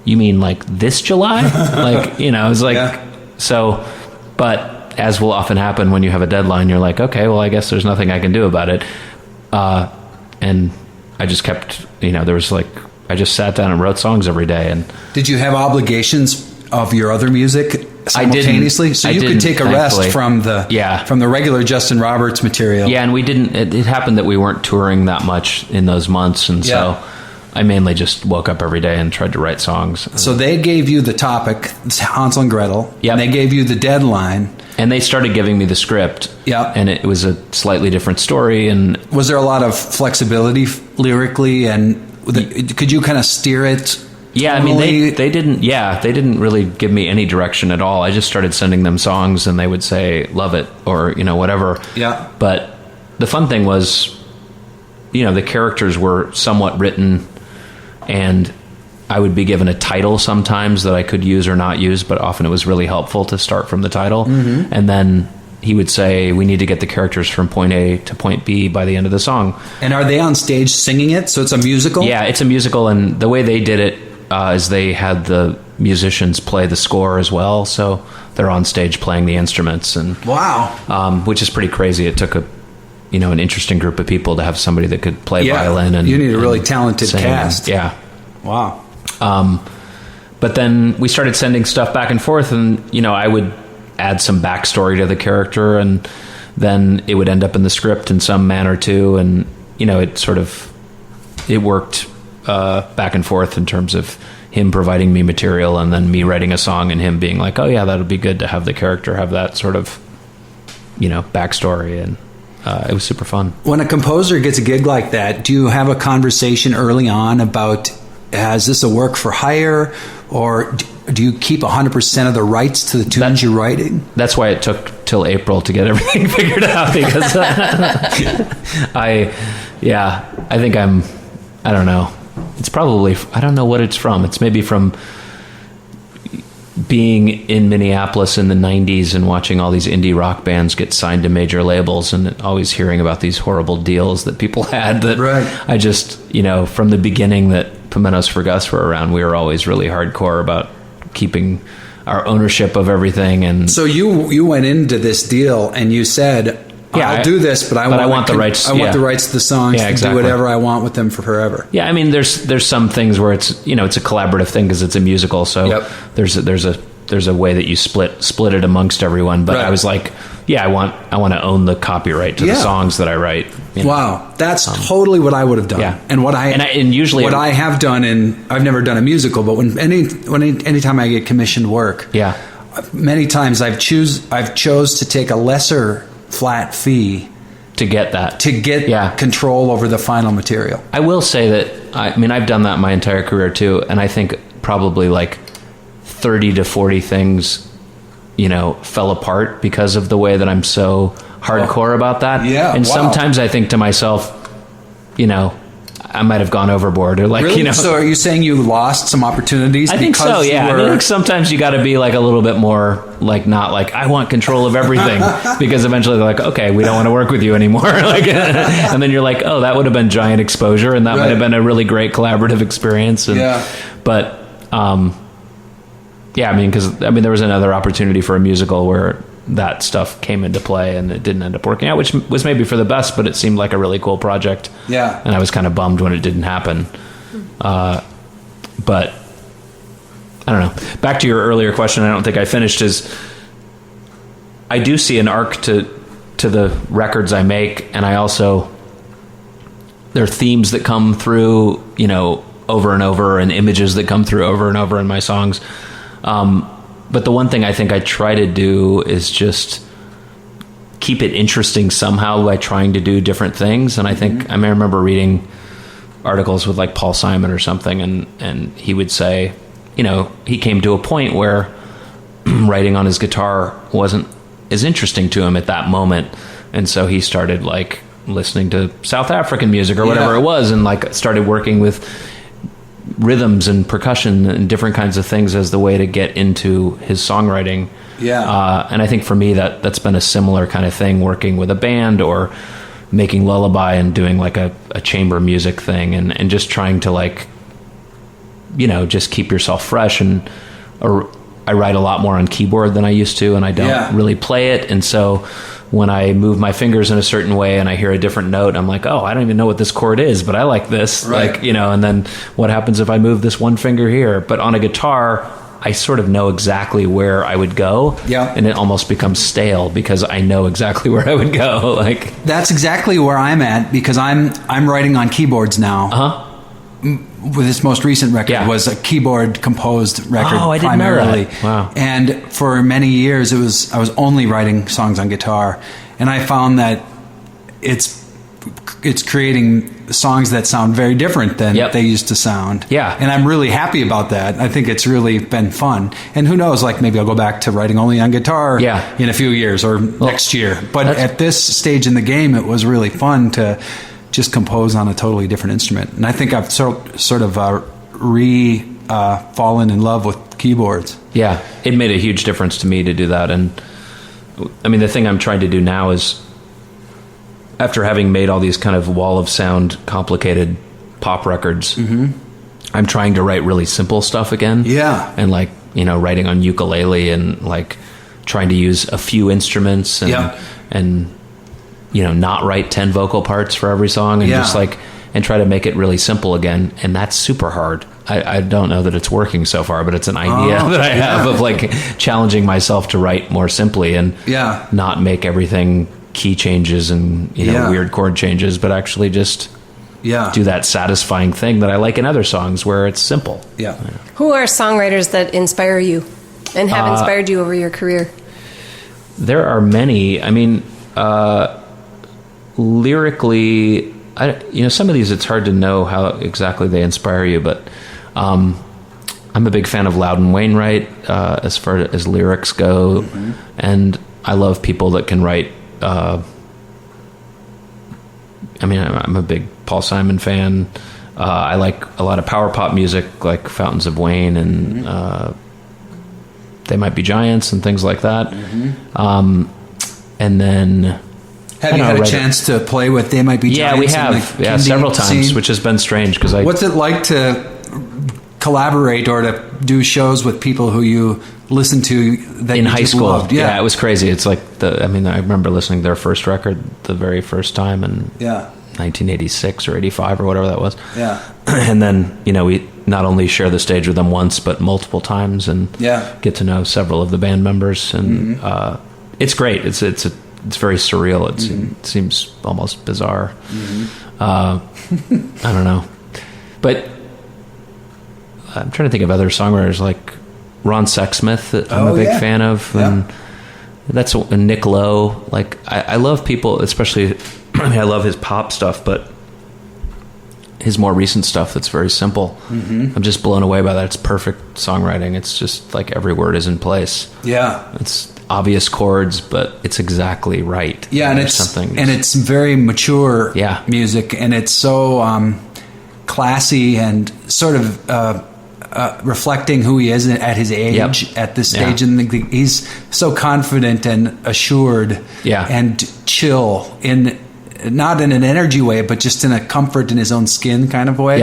you mean like this July? I was like, So, but as will often happen when you have a deadline, you're like, okay, well, I guess there's nothing I can do about it. And I just kept, I just sat down and wrote songs every day. And did you have obligations of your other music simultaneously? So you could take a rest from the regular Justin Roberts material. Yeah, and we didn't. It happened that we weren't touring that much in those months, and so I mainly just woke up every day and tried to write songs. So they gave you the topic, Hansel and Gretel. Yep. And they gave you the deadline. And they started giving me the script. Yeah. And it was a slightly different story. And was there a lot of flexibility lyrically, and could you kind of steer it? Yeah, tonally? I mean, they didn't really give me any direction at all. I just started sending them songs, and they would say, love it, or, whatever. Yeah. But the fun thing was, the characters were somewhat written, and I would be given a title sometimes that I could use or not use, but often it was really helpful to start from the title. Mm-hmm. And then he would say, we need to get the characters from point A to point B by the end of the song. And are they on stage singing it? So it's a musical? Yeah, it's a musical, and the way they did it is they had the musicians play the score as well, so they're on stage playing the instruments. And wow. Which is pretty crazy. It took an interesting group of people to have somebody that could play violin. And you need a really talented cast. Yeah. Wow. But then we started sending stuff back and forth, and I would add some backstory to the character, and then it would end up in the script in some manner too, and it worked back and forth in terms of him providing me material and then me writing a song and him being like, oh yeah, that'll be good to have the character have that sort of backstory, and it was super fun. When a composer gets a gig like that, do you have a conversation early on about, is this a work for hire, or do you keep 100% of the rights to the tunes you're writing? That's why it took till April to get everything figured out, because I think I don't know. It's probably, I don't know what it's from. It's maybe from being in Minneapolis in the 90s and watching all these indie rock bands get signed to major labels, and always hearing about these horrible deals that people had, that right. I just, from the beginning that Pimentos for Gus were around, we were always really hardcore about keeping our ownership of everything. And so you went into this deal and you said, I'll do this, but I want the rights. I want the rights to the songs to do whatever I want with them for forever. Yeah, I mean, there's some things where it's it's a collaborative thing because it's a musical. So there's a way that you split it amongst everyone. But I was like, I want to own the copyright to the songs that I write. Wow, that's totally what I would have done. Yeah. And usually I have done, and I've never done a musical, but anytime I get commissioned work, many times I've chose to take a lesser flat fee to get control over the final material. I will say that I've done that my entire career too, and I think probably like 30 to 40 things, fell apart because of the way that I'm so hardcore about that. Yeah. And wow. sometimes I think to myself, I might have gone overboard, or like, really? So are you saying you lost some opportunities? I think so, yeah. I think sometimes you got to be like a little bit more like, not like, I want control of everything, because eventually they're like, okay, we don't want to work with you anymore. Like, and then you're like, oh, that would have been giant exposure, and that might have been a really great collaborative experience. And, but, because there was another opportunity for a musical where that stuff came into play and it didn't end up working out, which was maybe for the best, but it seemed like a really cool project. Yeah. And I was kind of bummed when it didn't happen. But I don't know. Back to your earlier question, I don't think I finished, is I do see an arc to the records I make, and I also, there are themes that come through, over and over, and images that come through over and over in my songs. But the one thing I think I try to do is just keep it interesting somehow by trying to do different things. And I think, I remember reading articles with like Paul Simon or something, and he would say, he came to a point where writing on his guitar wasn't as interesting to him at that moment. And so he started like listening to South African music or whatever it was, and like started working with rhythms and percussion and different kinds of things as the way to get into his songwriting. And I think for me that's been a similar kind of thing, working with a band or making lullaby and doing like a chamber music thing, and just trying to like, just keep yourself fresh. And I write a lot more on keyboard than I used to, and I don't really play it. And so when I move my fingers in a certain way and I hear a different note, I'm like, oh, I don't even know what this chord is, but I like this. Right. Like, and then what happens if I move this one finger here? But on a guitar, I sort of know exactly where I would go. Yeah. And it almost becomes stale because I know exactly where I would go. Like, that's exactly where I'm at, because I'm writing on keyboards now. Uh-huh. With this most recent record was a keyboard composed record. Oh, I didn't primarily. know that. Wow. And for many years I was only writing songs on guitar, and I found that it's creating songs that sound very different than they used to sound. Yeah. And I'm really happy about that. I think it's really been fun. And who knows, like maybe I'll go back to writing only on guitar in a few years or next year. But at this stage in the game, it was really fun to just compose on a totally different instrument. And I think I've sort of fallen in love with keyboards. Yeah, it made a huge difference to me to do that. And the thing I'm trying to do now is, after having made all these kind of wall of sound, complicated pop records, I'm trying to write really simple stuff again. Yeah. And like, writing on ukulele and like trying to use a few instruments and not write 10 vocal parts for every song, and just like, and try to make it really simple again. And that's super hard. I don't know that it's working so far, but it's an idea that I have of like challenging myself to write more simply and not make everything key changes and weird chord changes, but actually just do that satisfying thing that I like in other songs where it's simple. Yeah. Who are songwriters that inspire you and have inspired you over your career? There are many. Lyrically, some of these it's hard to know how exactly they inspire you, but I'm a big fan of Loudon Wainwright as far as lyrics go, and I love people that can write. I'm a big Paul Simon fan. I like a lot of power pop music, like Fountains of Wayne and They Might Be Giants and things like that. And then. Have you had a chance to play with They Might Be Giants? Yeah, we have. Yeah, several times, which has been strange. What's it like to collaborate or to do shows with people who you listen to that in you high just school? loved? Yeah, it was crazy. It's like I remember listening to their first record the very first time in 1986 or 85 or whatever that was. Yeah. And then, we not only share the stage with them once, but multiple times, and get to know several of the band members. And it's great. It's very surreal. It seems almost bizarre. I don't know. But I'm trying to think of other songwriters like Ron Sexsmith that I'm a big fan of. And that's Nick Lowe. Like, I love people, especially, I love his pop stuff, but his more recent stuff that's very simple. I'm just blown away by that. It's perfect songwriting. It's just like every word is in place. Yeah. It's obvious chords, but it's exactly right. Yeah, and it's very mature music, and it's so classy and sort of reflecting who he is at his age at this stage. And he's so confident and assured and chill in not in an energy way, but just in a comfort in his own skin kind of way.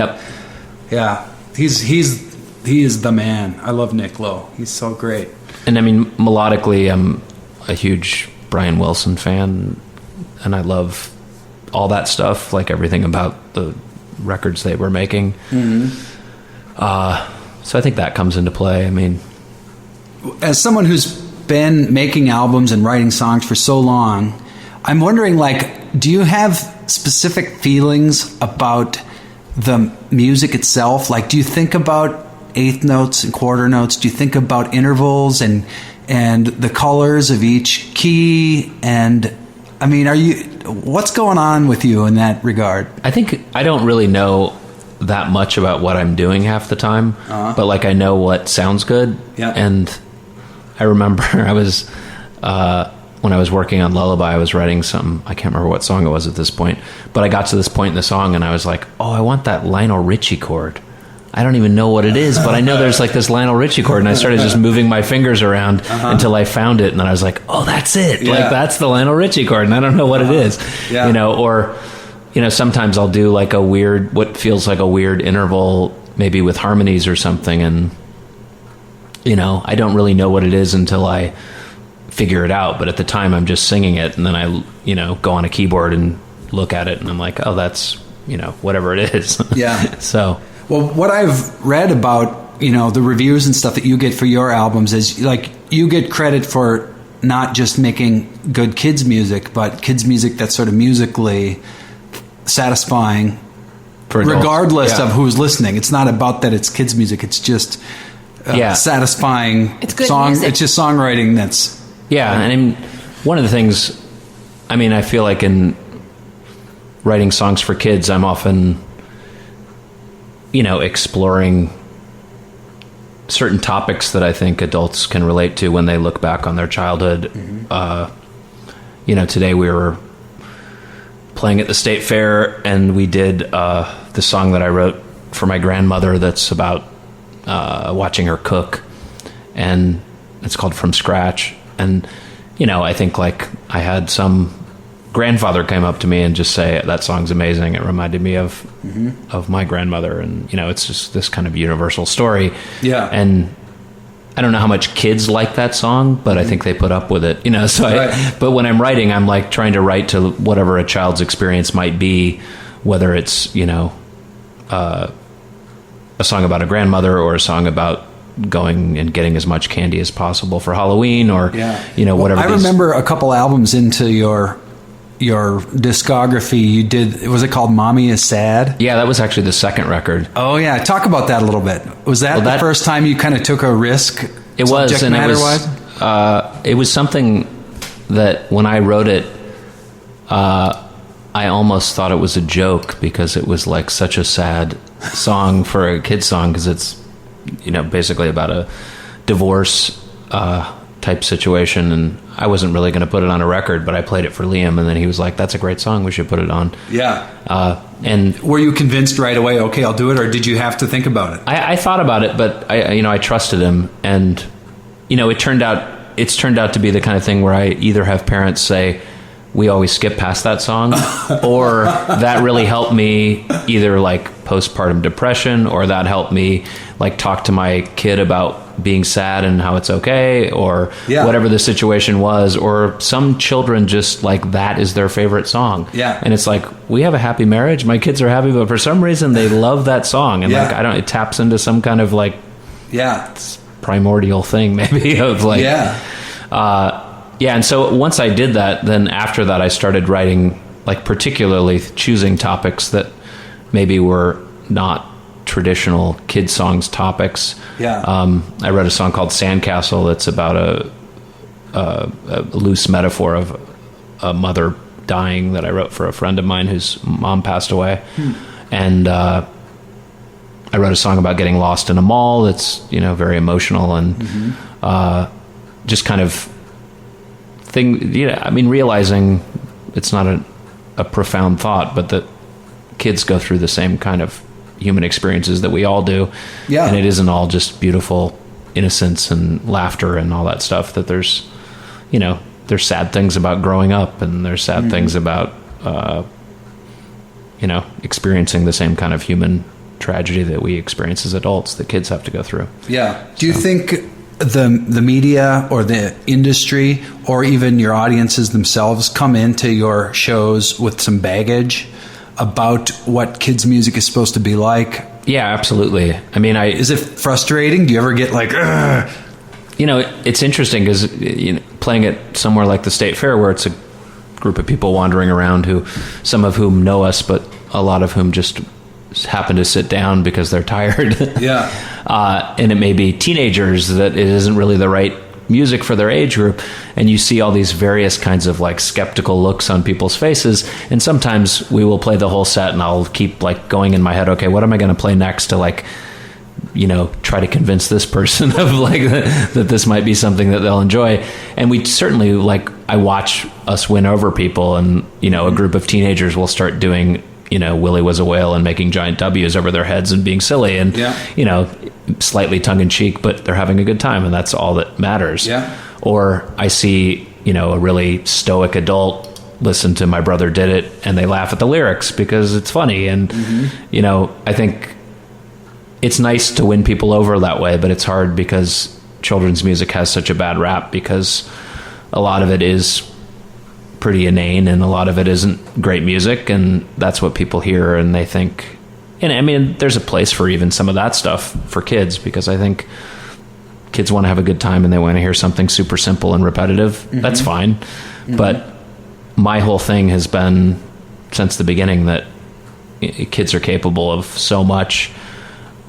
Yeah, he is the man. I love Nick Lowe. He's so great. And I mean, melodically, I'm a huge Brian Wilson fan, and I love all that stuff, like everything about the records they were making. So I think that comes into play. I mean, as someone who's been making albums and writing songs for so long, I'm wondering, like, do you have specific feelings about the music itself? Like, do you think about eighth notes and quarter notes? Do you think about intervals and the colors of each key? And I mean, what's going on with you in that regard? I think I don't really know that much about what I'm doing half the time, but like I know what sounds good. And I remember I was when I was working on Lullaby, I was writing some, I can't remember what song it was at this point, but I got to this point in the song and I was like, oh, I want that Lionel Richie chord. I don't even know what it is, but I know there's like this Lionel Richie chord, and I started just moving my fingers around until I found it, and then I was like, oh, that's it. Like, that's the Lionel Richie chord, and I don't know what it is. You know, or, you know, sometimes I'll do like a weird, what feels like a weird interval, maybe with harmonies or something, and, you know, I don't really know what it is until I figure it out, but at the time I'm just singing it, and then I, you know, go on a keyboard and look at it, and I'm like, oh, that's, you know, whatever it is. So... Well, what I've read about, you know, the reviews and stuff that you get for your albums is, like, you get credit for not just making good kids music, but kids music that's sort of musically satisfying regardless of who's listening. It's not about that it's kids music. It's just satisfying. It's good music. It's just songwriting that's... Yeah, and one of the things, I mean, I feel like in writing songs for kids, I'm often... you know, exploring certain topics that I think adults can relate to when they look back on their childhood. You know, today we were playing at the state fair, and we did the song that I wrote for my grandmother that's about watching her cook, and it's called From Scratch. And, you know, I think, like, I had some grandfather came up to me and just say, that song's amazing. It reminded me of my grandmother. And, you know, it's just this kind of universal story. Yeah. And I don't know how much kids like that song, but I think they put up with it, you know, so but when I'm writing, I'm like trying to write to whatever a child's experience might be, whether it's, you know, a song about a grandmother or a song about going and getting as much candy as possible for Halloween, or, you know, whatever. I remember a couple albums into your discography, you did, was it called Mommy Is Sad? Yeah, that was actually the second record. Oh yeah, talk about that a little bit. Was that the first time you kind of took a risk? It was, and it was something that when I wrote it, I almost thought it was a joke, because it was like such a sad song for a kid's song, because it's, you know, basically about a divorce type situation, and I wasn't really going to put it on a record, but I played it for Liam, and then he was like, that's a great song, we should put it on. And were you convinced right away, okay, I'll do it, or did you have to think about it? I thought about it, but I trusted him, and, you know, it's turned out to be the kind of thing where I either have parents say, we always skip past that song, or that really helped me either like postpartum depression, or that helped me like talk to my kid about being sad and how it's okay, or whatever the situation was, or some children just like that is their favorite song. And it's like, we have a happy marriage, my kids are happy, but for some reason they love that song, and like, I don't, it taps into some kind of like primordial thing maybe of like and so once I did that, then after that I started writing, like particularly choosing topics that maybe were not traditional kid songs topics. I wrote a song called Sandcastle that's about a loose metaphor of a mother dying, that I wrote for a friend of mine whose mom passed away. And I wrote a song about getting lost in a mall that's, very emotional and just kind of realizing it's not a profound thought, but that kids go through the same kind of human experiences that we all do. Yeah. And it isn't all just beautiful innocence and laughter and all that stuff, that there's sad things about growing up, and there's sad things about, experiencing the same kind of human tragedy that we experience as adults that kids have to go through. Yeah. Do you think the media or the industry or even your audiences themselves come into your shows with some baggage about what kids' music is supposed to be like? Yeah, absolutely. I mean, is it frustrating? Do you ever get like, ugh? It's interesting because playing at somewhere like the State Fair, where it's a group of people wandering around some of whom know us, but a lot of whom just happen to sit down because they're tired. Yeah. And it may be teenagers that it isn't really the right music for their age group, and you see all these various kinds of like skeptical looks on people's faces, and sometimes we will play the whole set and I'll keep like going in my head, okay, what am I going to play next to like try to convince this person of like that this might be something that they'll enjoy. And we certainly, like, I watch us win over people, and a group of teenagers will start doing Willie Was a Whale and making giant W's over their heads and being silly and slightly tongue-in-cheek, but they're having a good time, and that's all that matters. Yeah. Or I see a really stoic adult listen to My Brother Did It and they laugh at the lyrics because it's funny. And I think it's nice to win people over that way, but it's hard because children's music has such a bad rap, because a lot of it is pretty inane and a lot of it isn't great music, and that's what people hear and they think. And I mean, there's a place for even some of that stuff for kids, because I think kids want to have a good time and they want to hear something super simple and repetitive. That's fine. But my whole thing has been since the beginning that kids are capable of so much,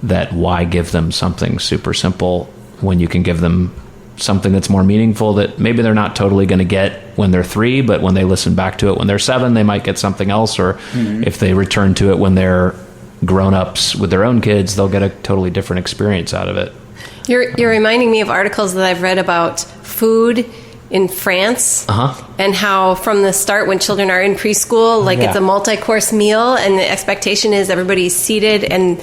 that why give them something super simple when you can give them something that's more meaningful, that maybe they're not totally going to get when they're 3, but when they listen back to it when they're 7, they might get something else. Or if they return to it when they're grown-ups with their own kids, they'll get a totally different experience out of it. You're reminding me of articles that I've read about food in France, and how from the start, when children are in preschool, like it's a multi-course meal, and the expectation is everybody's seated and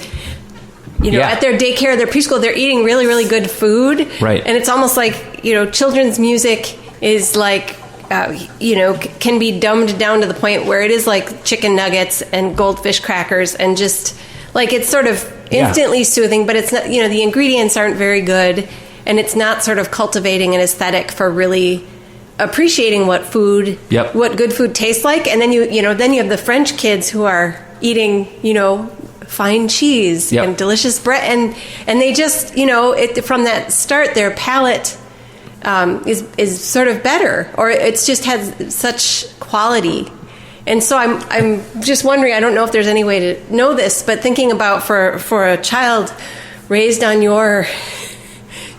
at their daycare, their preschool, they're eating really, really good food. Right. And it's almost like, children's music is like, can be dumbed down to the point where it is like chicken nuggets and goldfish crackers, and just like, it's sort of instantly soothing, but it's not, the ingredients aren't very good, and it's not sort of cultivating an aesthetic for really appreciating what what good food tastes like. And then then you have the French kids who are eating, fine cheese and delicious bread, and they just from that start their palate is sort of better, or it's just has such quality. And so I'm just wondering, I don't know if there's any way to know this, but thinking about for a child raised on your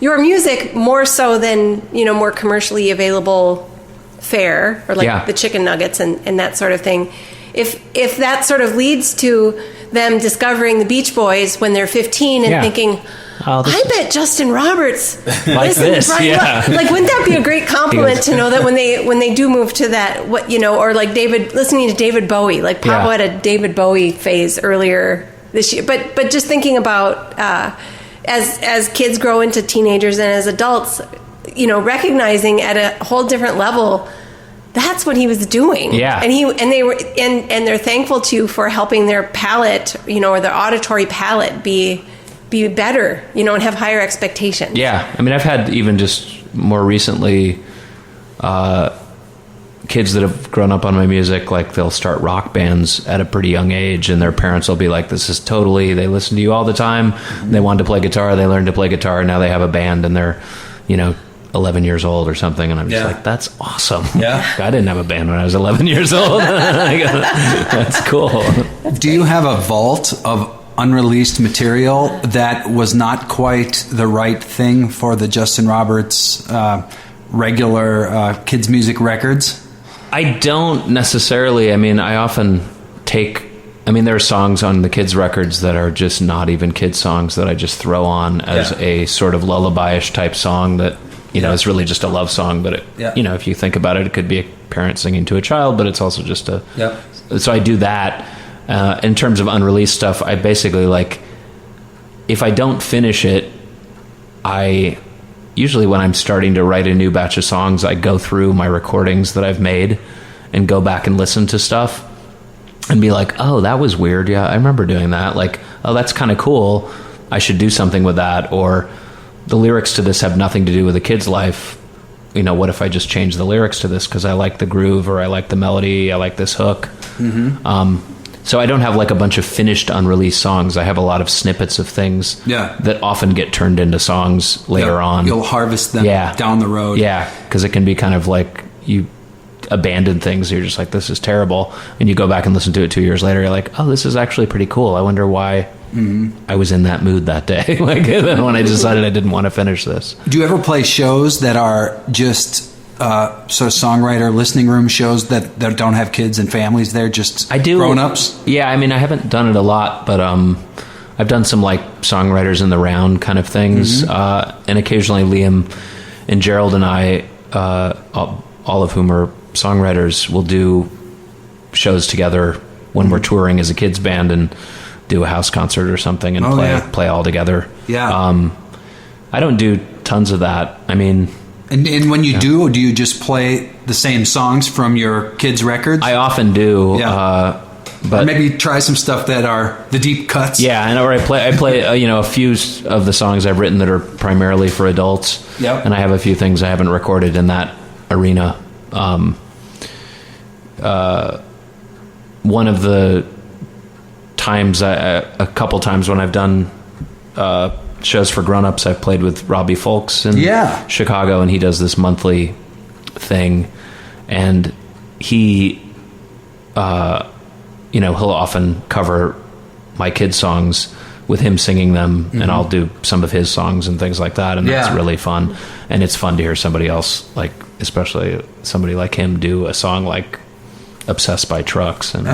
music more so than more commercially available fare, or like the chicken nuggets and that sort of thing, if that sort of leads to them discovering the Beach Boys when they're 15 and thinking, I bet Justin Roberts like this. Like, wouldn't that be a great compliment to know that when they do move to that, or like listening to David Bowie, like Pablo had a David Bowie phase earlier this year, but just thinking about as kids grow into teenagers and as adults, recognizing at a whole different level, that's what he was doing. Yeah. And they're thankful to you for helping their palate, or their auditory palate be better, and have higher expectations. Yeah. I mean, I've had even just more recently kids that have grown up on my music, like they'll start rock bands at a pretty young age, and their parents will be like, they listen to you all the time. They wanted to play guitar. They learned to play guitar. And now they have a band, and they're, 11 years old or something, and I'm just like, that's awesome. Yeah. I didn't have a band when I was 11 years old. That's cool. Do you have a vault of unreleased material that was not quite the right thing for the Justin Roberts regular kids music records? I don't necessarily. I mean, I often take there are songs on the kids' records that are just not even kids' songs that I just throw on as a sort of lullaby-ish type song that, is really just a love song. But, if you think about it, it could be a parent singing to a child, but it's also just so I do that. In terms of unreleased stuff, I basically, if I don't finish it, usually when I'm starting to write a new batch of songs, I go through my recordings that I've made and go back and listen to stuff and be like, oh, that was weird. Yeah, I remember doing that. Oh, that's kind of cool. I should do something with that. Or the lyrics to this have nothing to do with a kid's life. What if I just change the lyrics to this because I like the groove or I like the melody, I like this hook. Mm-hmm. So I don't have a bunch of finished unreleased songs. I have a lot of snippets of things that often get turned into songs later on. You'll harvest them down the road. Yeah, because it can be kind of you abandon things. You're just this is terrible. And you go back and listen to it 2 years later. You're like, oh, this is actually pretty cool. I wonder why I was in that mood that day. When I decided I didn't want to finish this. Do you ever play shows that are just sort of songwriter listening room shows that don't have kids and families there, just I do. Grown-ups? Yeah, I haven't done it a lot, but I've done some songwriters in the round kind of things. And occasionally Liam and Gerald and I, all of whom are songwriters, will do shows together when we're touring as a kids band and do a house concert or something and play all together. Yeah. I don't do tons of that. And when you do you just play the same songs from your kids' records? I often do. Yeah. But or maybe try some stuff that are the deep cuts. Yeah, or I play a few of the songs I've written that are primarily for adults. Yep. And I have a few things I haven't recorded in that arena. One of the times, a couple times when I've done shows for grown-ups, I've played with Robbie Folks in Chicago, and he does this monthly thing, and he he'll often cover my kids' songs with him singing them, and I'll do some of his songs and things like that, and that's really fun. And it's fun to hear somebody else, especially somebody like him, do a song like Obsessed by Trucks, and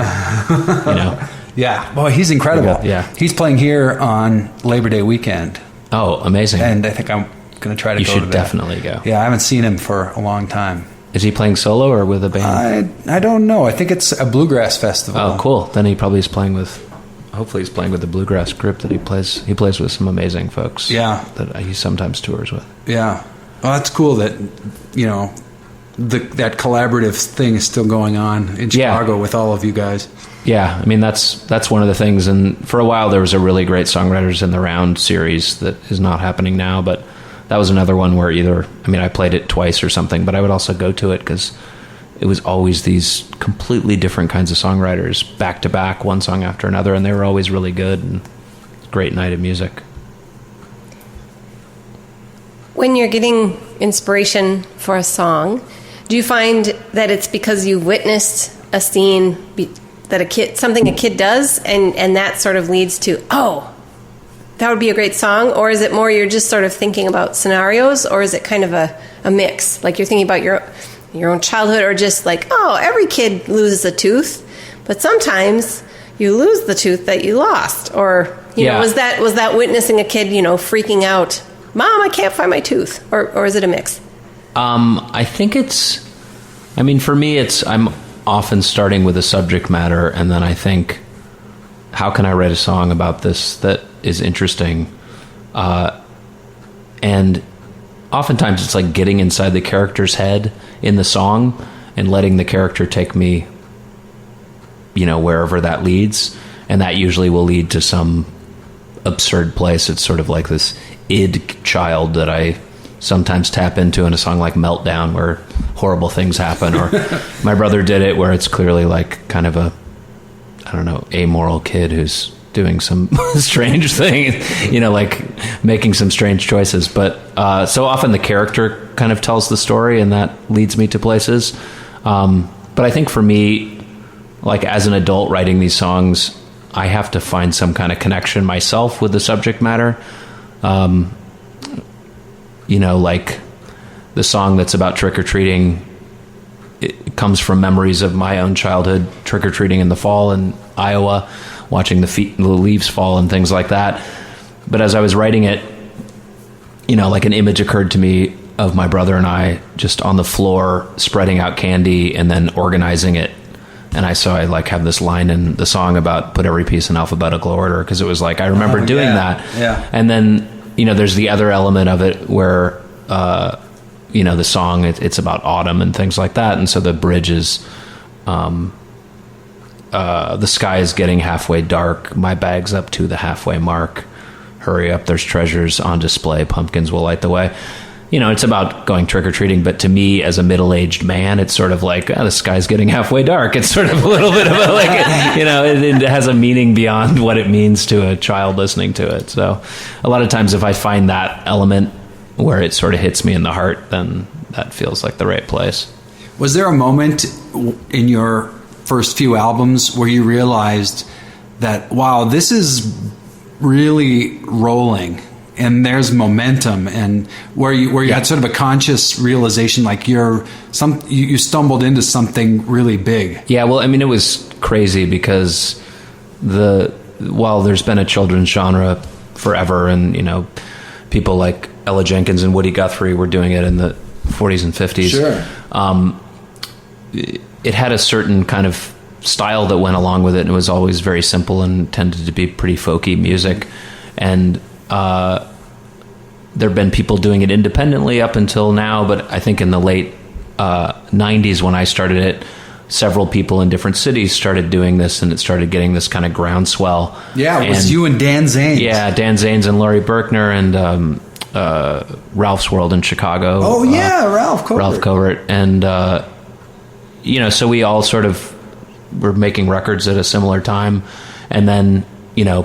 Yeah, boy, he's incredible. Yeah. He's playing here on Labor Day weekend. Oh, amazing. And I think I'm going to try to go to that. You should definitely go. Yeah, I haven't seen him for a long time. Is he playing solo or with a band? I don't know. I think it's a bluegrass festival. Oh, cool. Then he probably is playing hopefully he's playing with the bluegrass group that he plays. He plays with some amazing folks. Yeah. That he sometimes tours with. Yeah. Well, that's cool that, that collaborative thing is still going on in Chicago with all of you guys. Yeah, that's one of the things. And for a while there was a really great Songwriters in the Round series that is not happening now, but that was another one where I played it twice or something, but I would also go to it because it was always these completely different kinds of songwriters back to back, one song after another, and they were always really good and great night of music. When you're getting inspiration for a song, do you find that it's because you witnessed a scene that something a kid does, and that sort of leads to, oh, that would be a great song? Or is it more you're just sort of thinking about scenarios, or is it kind of a mix? Like you're thinking about your own childhood, or just every kid loses a tooth, but sometimes you lose the tooth that you lost. Or, was that witnessing a kid, freaking out, Mom, I can't find my tooth? Or is it a mix? I think for me, I'm often starting with a subject matter, and then I think, how can I write a song about this that is interesting? And oftentimes it's like getting inside the character's head in the song and letting the character take me, wherever that leads. And that usually will lead to some absurd place. It's sort of like this id child that I sometimes tap into in a song like Meltdown, where horrible things happen. Or my brother did it, where it's clearly like kind of a, amoral kid who's doing some strange thing, like making some strange choices. But so often the character kind of tells the story, and that leads me to places. But I think for me, like as an adult writing these songs, I have to find some kind of connection myself with the subject matter. Like the song that's about trick-or-treating, it comes from memories of my own childhood, trick-or-treating in the fall in Iowa, watching the leaves fall and things like that. But as I was writing it, like an image occurred to me of my brother and I just on the floor spreading out candy and then organizing it. And I have this line in the song about put every piece in alphabetical order, because it was like I remember doing that. Yeah. And then there's the other element of it where the song it's about autumn and things like that, and so the bridge is the sky is getting halfway dark, my bag's up to the halfway mark, hurry up, there's treasures on display, pumpkins will light the way. It's about going trick-or-treating, but to me, as a middle-aged man, it's sort of like, the sky's getting halfway dark. It's sort of a little bit of it has a meaning beyond what it means to a child listening to it. So a lot of times if I find that element where it sort of hits me in the heart, then that feels like the right place. Was there a moment in your first few albums where you realized that, wow, this is really rolling, and there's momentum, and where you had sort of a conscious realization, like you stumbled into something really big? Yeah, well, I mean, it was crazy because while there's been a children's genre forever, and people like Ella Jenkins and Woody Guthrie were doing it in the 40s and 50s. Sure. It had a certain kind of style that went along with it, and it was always very simple and tended to be pretty folky music. And there have been people doing it independently up until now, but I think in the late 90s when I started it, several people in different cities started doing this, and it started getting this kind of groundswell. Yeah, it was you and Dan Zanes. Yeah, Dan Zanes and Laurie Berkner and Ralph's World in Chicago. Oh, yeah, Ralph Covert. And, so we all sort of were making records at a similar time. And then,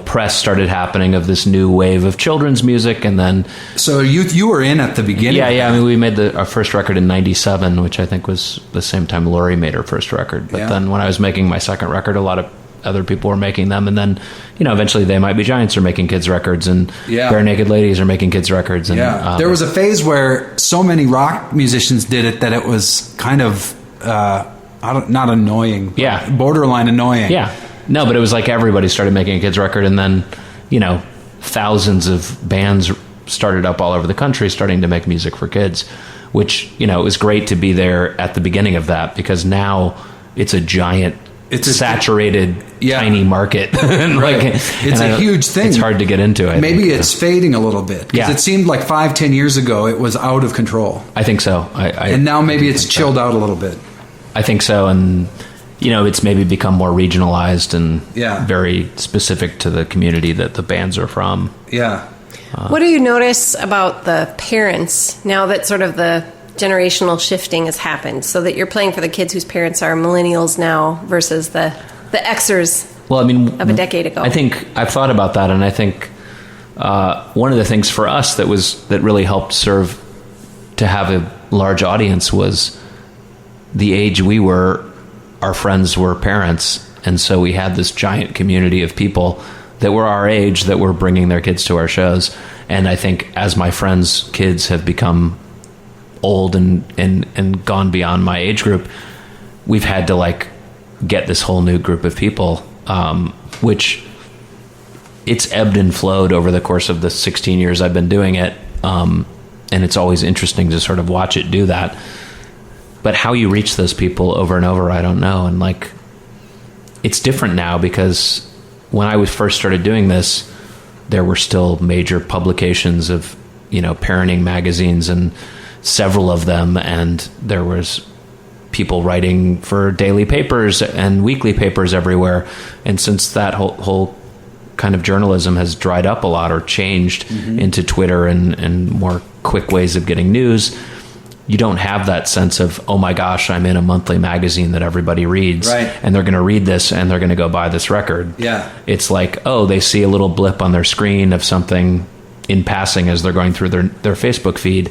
press started happening of this new wave of children's music. And then... So you were in at the beginning? Yeah. I mean, we made our first record in 97, which I think was the same time Laurie made her first record. But then when I was making my second record, a lot of other people were making them. And then, eventually They Might Be Giants are making kids records, and Bare Naked Ladies are making kids records. And, there was a phase where so many rock musicians did it that it was kind of, not annoying. Yeah. Borderline annoying. Yeah. No, but it was like everybody started making a kids record, and then, thousands of bands started up all over the country starting to make music for kids, which, it was great to be there at the beginning of that, because now it's a giant, saturated, tiny market. It's a huge thing. It's hard to get into it. Maybe it's fading a little bit, because it seemed like 5-10 years ago it was out of control. I think so. And now maybe it's chilled out a little bit. I think so, and it's maybe become more regionalized and very specific to the community that the bands are from. Yeah. What do you notice about the parents now that sort of the generational shifting has happened, so that you're playing for the kids whose parents are millennials now versus the Xers of a decade ago? I think I've thought about that, and I think one of the things for us that really helped serve to have a large audience was the age we were. Our friends were parents, and so we had this giant community of people that were our age that were bringing their kids to our shows. And I think as my friends' kids have become old and gone beyond my age group, we've had to get this whole new group of people, which it's ebbed and flowed over the course of the 16 years I've been doing it. And it's always interesting to sort of watch it do that. But how you reach those people over and over, I don't know. And it's different now, because when I first started doing this, there were still major publications of, parenting magazines, and several of them. And there was people writing for daily papers and weekly papers everywhere. And since that whole kind of journalism has dried up a lot or changed into Twitter and more quick ways of getting news, you don't have that sense of, oh my gosh, I'm in a monthly magazine that everybody reads, and they're going to read this and they're going to go buy this record. Yeah. It's like, oh, they see a little blip on their screen of something in passing as they're going through their Facebook feed,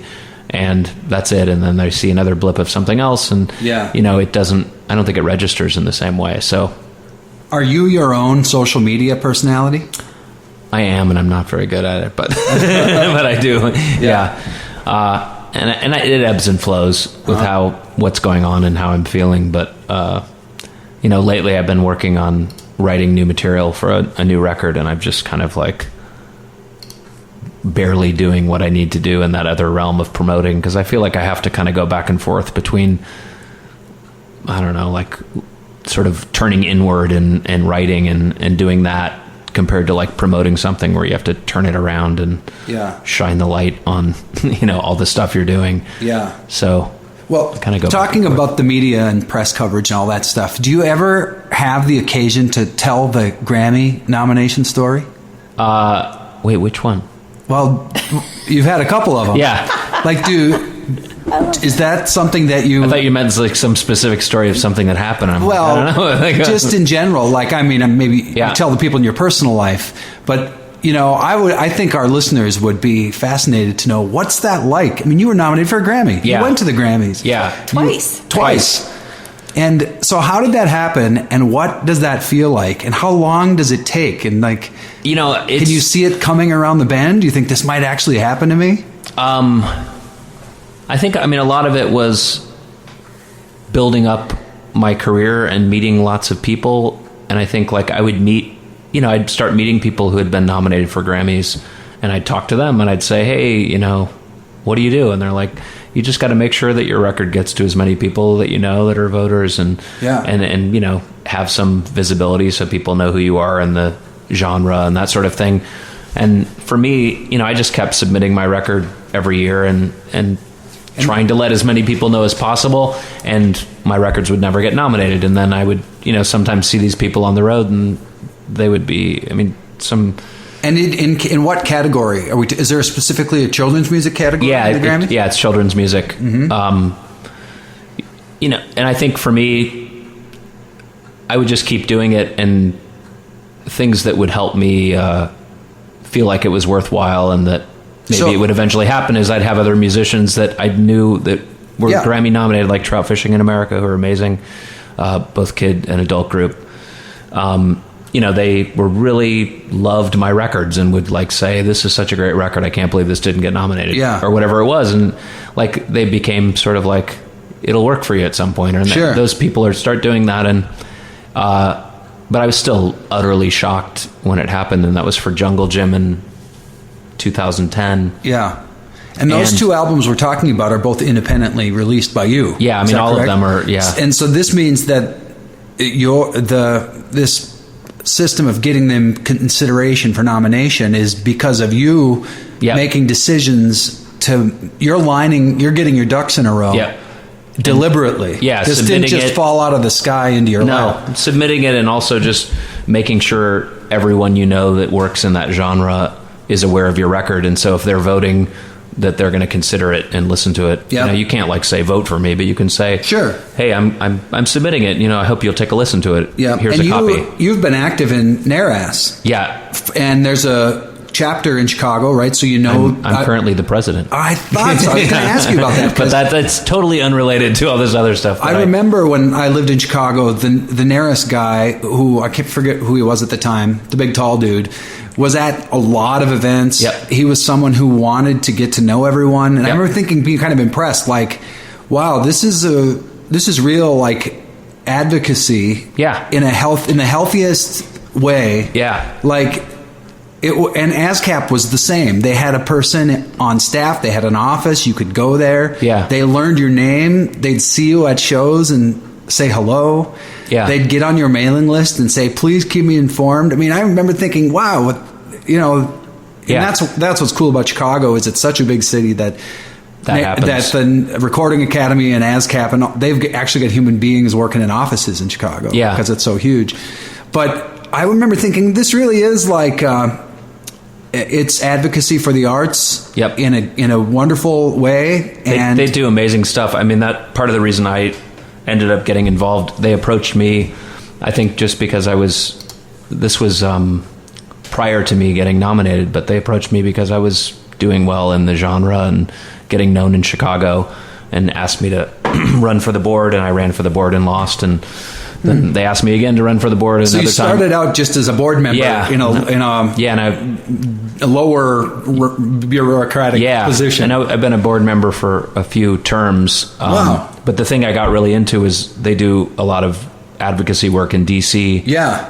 and that's it. And then they see another blip of something else, and it doesn't, I don't think it registers in the same way. So, are you your own social media personality? I am, and I'm not very good at it, but but I do. Yeah. and it ebbs and flows with what's going on and how I'm feeling. But lately I've been working on writing new material for a new record, and I'm just kind of like barely doing what I need to do in that other realm of promoting, because I feel like I have to kind of go back and forth between, I don't know, like sort of turning inward and writing and doing that, compared to like promoting something where you have to turn it around and shine the light on all the stuff you're doing. So kind of go talking about the media and press coverage and all that stuff, do you ever have the occasion to tell the Grammy nomination story? Wait, which one? Well, you've had a couple of them. Like, is that something that you... I thought you meant like some specific story of something that happened. I don't know. Just in general. Like, I mean, maybe you tell the people in your personal life. But, I think our listeners would be fascinated to know, what's that like? I mean, you were nominated for a Grammy. You went to the Grammys. Twice. And so how did that happen? And what does that feel like? And how long does it take? And like... can you see it coming around the bend? Do you think this might actually happen to me? I think, a lot of it was building up my career and meeting lots of people. And I think like I would meet, I'd start meeting people who had been nominated for Grammys, and I'd talk to them and I'd say, hey, what do you do? And they're like, you just got to make sure that your record gets to as many people that that are voters, and have some visibility so people know who you are and the genre and that sort of thing. And for me, I just kept submitting my record every year and trying to let as many people know as possible, and my records would never get nominated. And then I would, sometimes see these people on the road, and they would be, some... And in what category? Is there specifically a children's music category in the Grammy? It's children's music. Mm-hmm. And I think for me, I would just keep doing it, and things that would help me feel like it was worthwhile and that maybe it would eventually happen is I'd have other musicians that I knew that were Grammy nominated, like Trout Fishing in America, who are amazing, both kid and adult group. They were really loved my records and would like say, this is such a great record, I can't believe this didn't get nominated, or whatever it was. And like they became sort of like, it'll work for you at some point. And those people start doing that. And but I was still utterly shocked when it happened, and that was for Jungle Gym in 2010. And those two albums we're talking about are both independently released by you. All of them are. And so this means that this system of getting them consideration for nomination is because of you making decisions you're getting your ducks in a row. Deliberately. This didn't just fall out of the sky into your lap. No, submitting it, and also just making sure everyone that works in that genre is aware of your record. And so if they're voting, that they're going to consider it and listen to it. You can't like say vote for me, but you can say, hey, I'm submitting it. I hope you'll take a listen to it. Here's a copy. You've been active in NARAS. And there's a chapter in Chicago, right? So I'm currently the president. I thought so. I was going to ask you about that. But that's totally unrelated to all this other stuff. I remember when I lived in Chicago, the NARAS guy, who I can't forget who he was at the time, the big tall dude, was at a lot of events. He was someone who wanted to get to know everyone. And I remember being kind of impressed, like, wow, this is real, like, advocacy in the healthiest way. Like, and ASCAP was the same. They had a person on staff. They had an office. You could go there. They learned your name. They'd see you at shows and say hello. They'd get on your mailing list and say, please keep me informed. I remember thinking, wow, and that's what's cool about Chicago, is it's such a big city that the Recording Academy and ASCAP, and they've actually got human beings working in offices in Chicago because it's so huge. But I remember thinking, this really is like... it's advocacy for the arts in a wonderful way. And they do amazing stuff. That part of the reason I ended up getting involved, they approached me, I think just because this was prior to me getting nominated, but they approached me because I was doing well in the genre and getting known in Chicago, and asked me to run for the board, and I ran for the board and lost. And then they asked me again to run for the board. So you started out just as a board member in a lower bureaucratic position. And I've been a board member for a few terms. Wow. But the thing I got really into is they do a lot of advocacy work in D.C.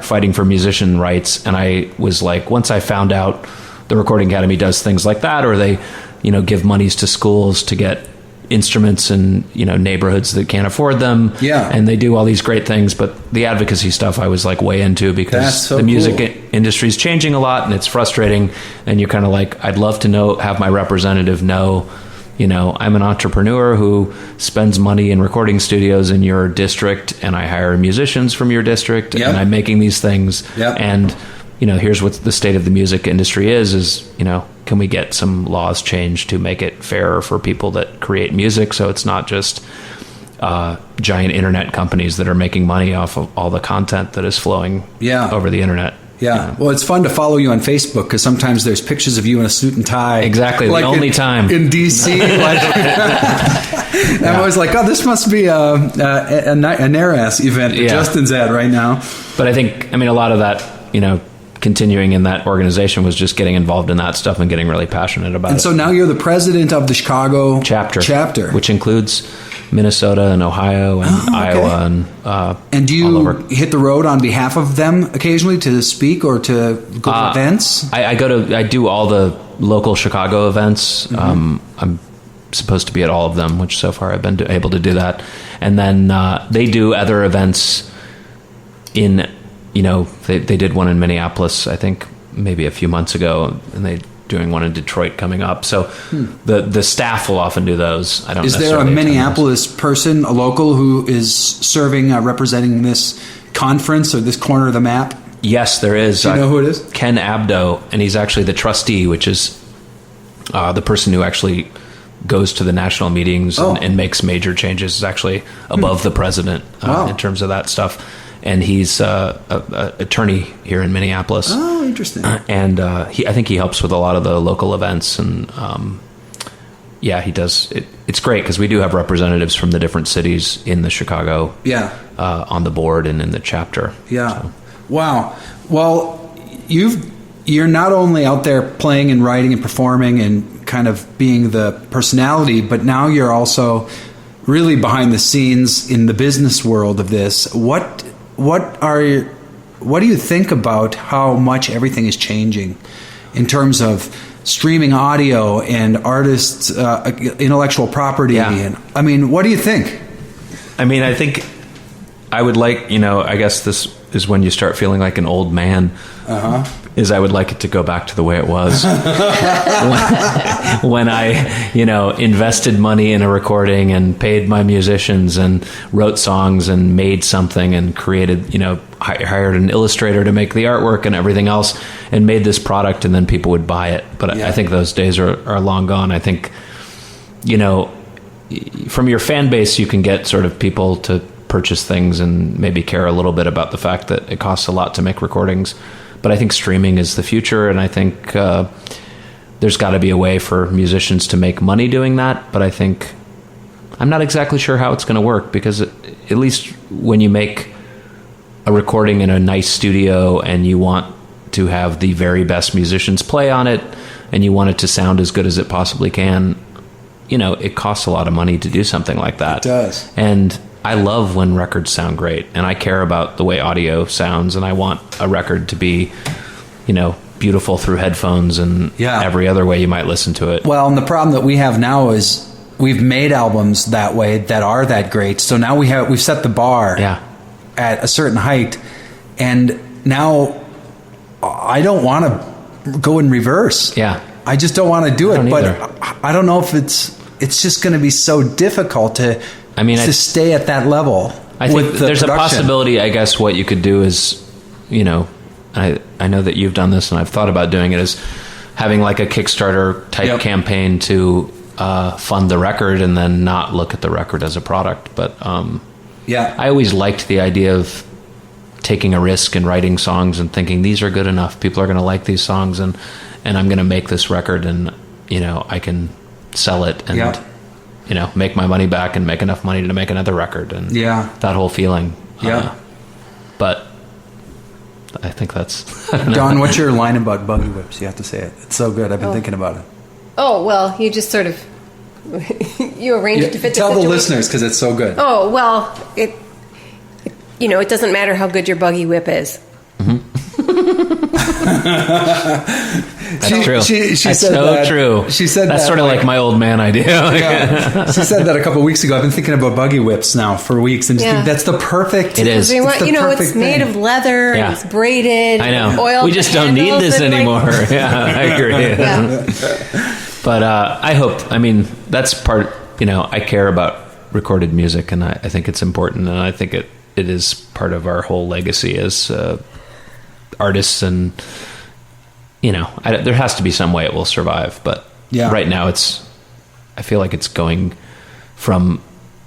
Fighting for musician rights. And I was like, once I found out the Recording Academy does things like that, or they, give monies to schools to get instruments in, neighborhoods that can't afford them. And they do all these great things. But the advocacy stuff I was like way into because the music industry is changing a lot and it's frustrating. And you're kind of like, I'd love to have my representative know, I'm an entrepreneur who spends money in recording studios in your district, and I hire musicians from your district, and I'm making these things. And, here's what the state of the music industry is, can we get some laws changed to make it fairer for people that create music, so it's not just giant internet companies that are making money off of all the content that is flowing over the internet. Well, it's fun to follow you on Facebook because sometimes there's pictures of you in a suit and tie. Exactly, like the only time. In D.C. I'm always like, this must be a NARAS event that Justin's at right now. But I think, a lot of that, continuing in that organization was just getting involved in that stuff and getting really passionate about it. And so now you're the president of the Chicago chapter. Which includes Minnesota and Ohio and Iowa and do you hit the road on behalf of them occasionally to speak or to go to events? I do all the local Chicago events. I'm supposed to be at all of them, which so far I've been able to do that. And then they do other events in, they did one in Minneapolis, I think maybe a few months ago, and they doing one in Detroit coming up. So the staff will often do those. I don't. Is there a Minneapolis person, a local, who is serving, representing this conference or this corner of the map? Yes, there is. Do you know who it is? Ken Abdo, and he's actually the trustee, which is the person who actually goes to the national meetings and makes major changes. Is actually above the president in terms of that stuff. And he's an attorney here in Minneapolis. Oh, interesting. And I think he helps with a lot of the local events. And he does. It's great because we do have representatives from the different cities in the Chicago on the board and in the chapter. Yeah. So. Wow. Well, you're not only out there playing and writing and performing and kind of being the personality, but now you're also really behind the scenes in the business world of this. What do you think about how much everything is changing in terms of streaming audio and artists' intellectual property? And what do you think? I think I would like, I guess this is when you start feeling like an old man. Is I would like it to go back to the way it was when I, invested money in a recording and paid my musicians and wrote songs and made something and created, hired an illustrator to make the artwork and everything else and made this product and then people would buy it. But I think those days are long gone. I think, from your fan base, you can get sort of people to purchase things and maybe care a little bit about the fact that it costs a lot to make recordings. But I think streaming is the future, and I think there's got to be a way for musicians to make money doing that. But I think I'm not exactly sure how it's going to work because at least when you make a recording in a nice studio and you want to have the very best musicians play on it and you want it to sound as good as it possibly can, it costs a lot of money to do something like that. It does. And I love when records sound great, and I care about the way audio sounds, and I want a record to be, beautiful through headphones and every other way you might listen to it. Well, and the problem that we have now is we've made albums that way that are that great. So now we've set the bar at a certain height, and now I don't want to go in reverse. I just don't want to do it. But I don't know if it's just going to be so difficult to stay at that level. I think there's a possibility, I guess, what you could do is, I know that you've done this and I've thought about doing it, is having like a Kickstarter type campaign to fund the record and then not look at the record as a product. But I always liked the idea of taking a risk and writing songs and thinking these are good enough. People are going to like these songs and I'm going to make this record and, I can sell it and... make my money back and make enough money to make another record and that whole feeling. but I think that's... Dawn, what's your line about buggy whips? You have to say it. It's so good. I've been thinking about it. Oh, well, you just sort of... you arrange it to fit the Tell situation. the listeners, because it's so good. Oh, well, it doesn't matter how good your buggy whip is. That's true. She That's said so that. true. She said that's that, sort of like my old man idea. Yeah. She said that a couple of weeks ago. I've been thinking about buggy whips now for weeks, and just think that's the perfect. It is. It's made of leather. Yeah. It's braided. I know. Oil. We just don't need this anymore. Yeah, I agree. Yeah. But I hope. I mean, that's part. I care about recorded music, and I think it's important, and I think it is part of our whole legacy as artists, and there has to be some way it will survive, but right now I feel like it's going from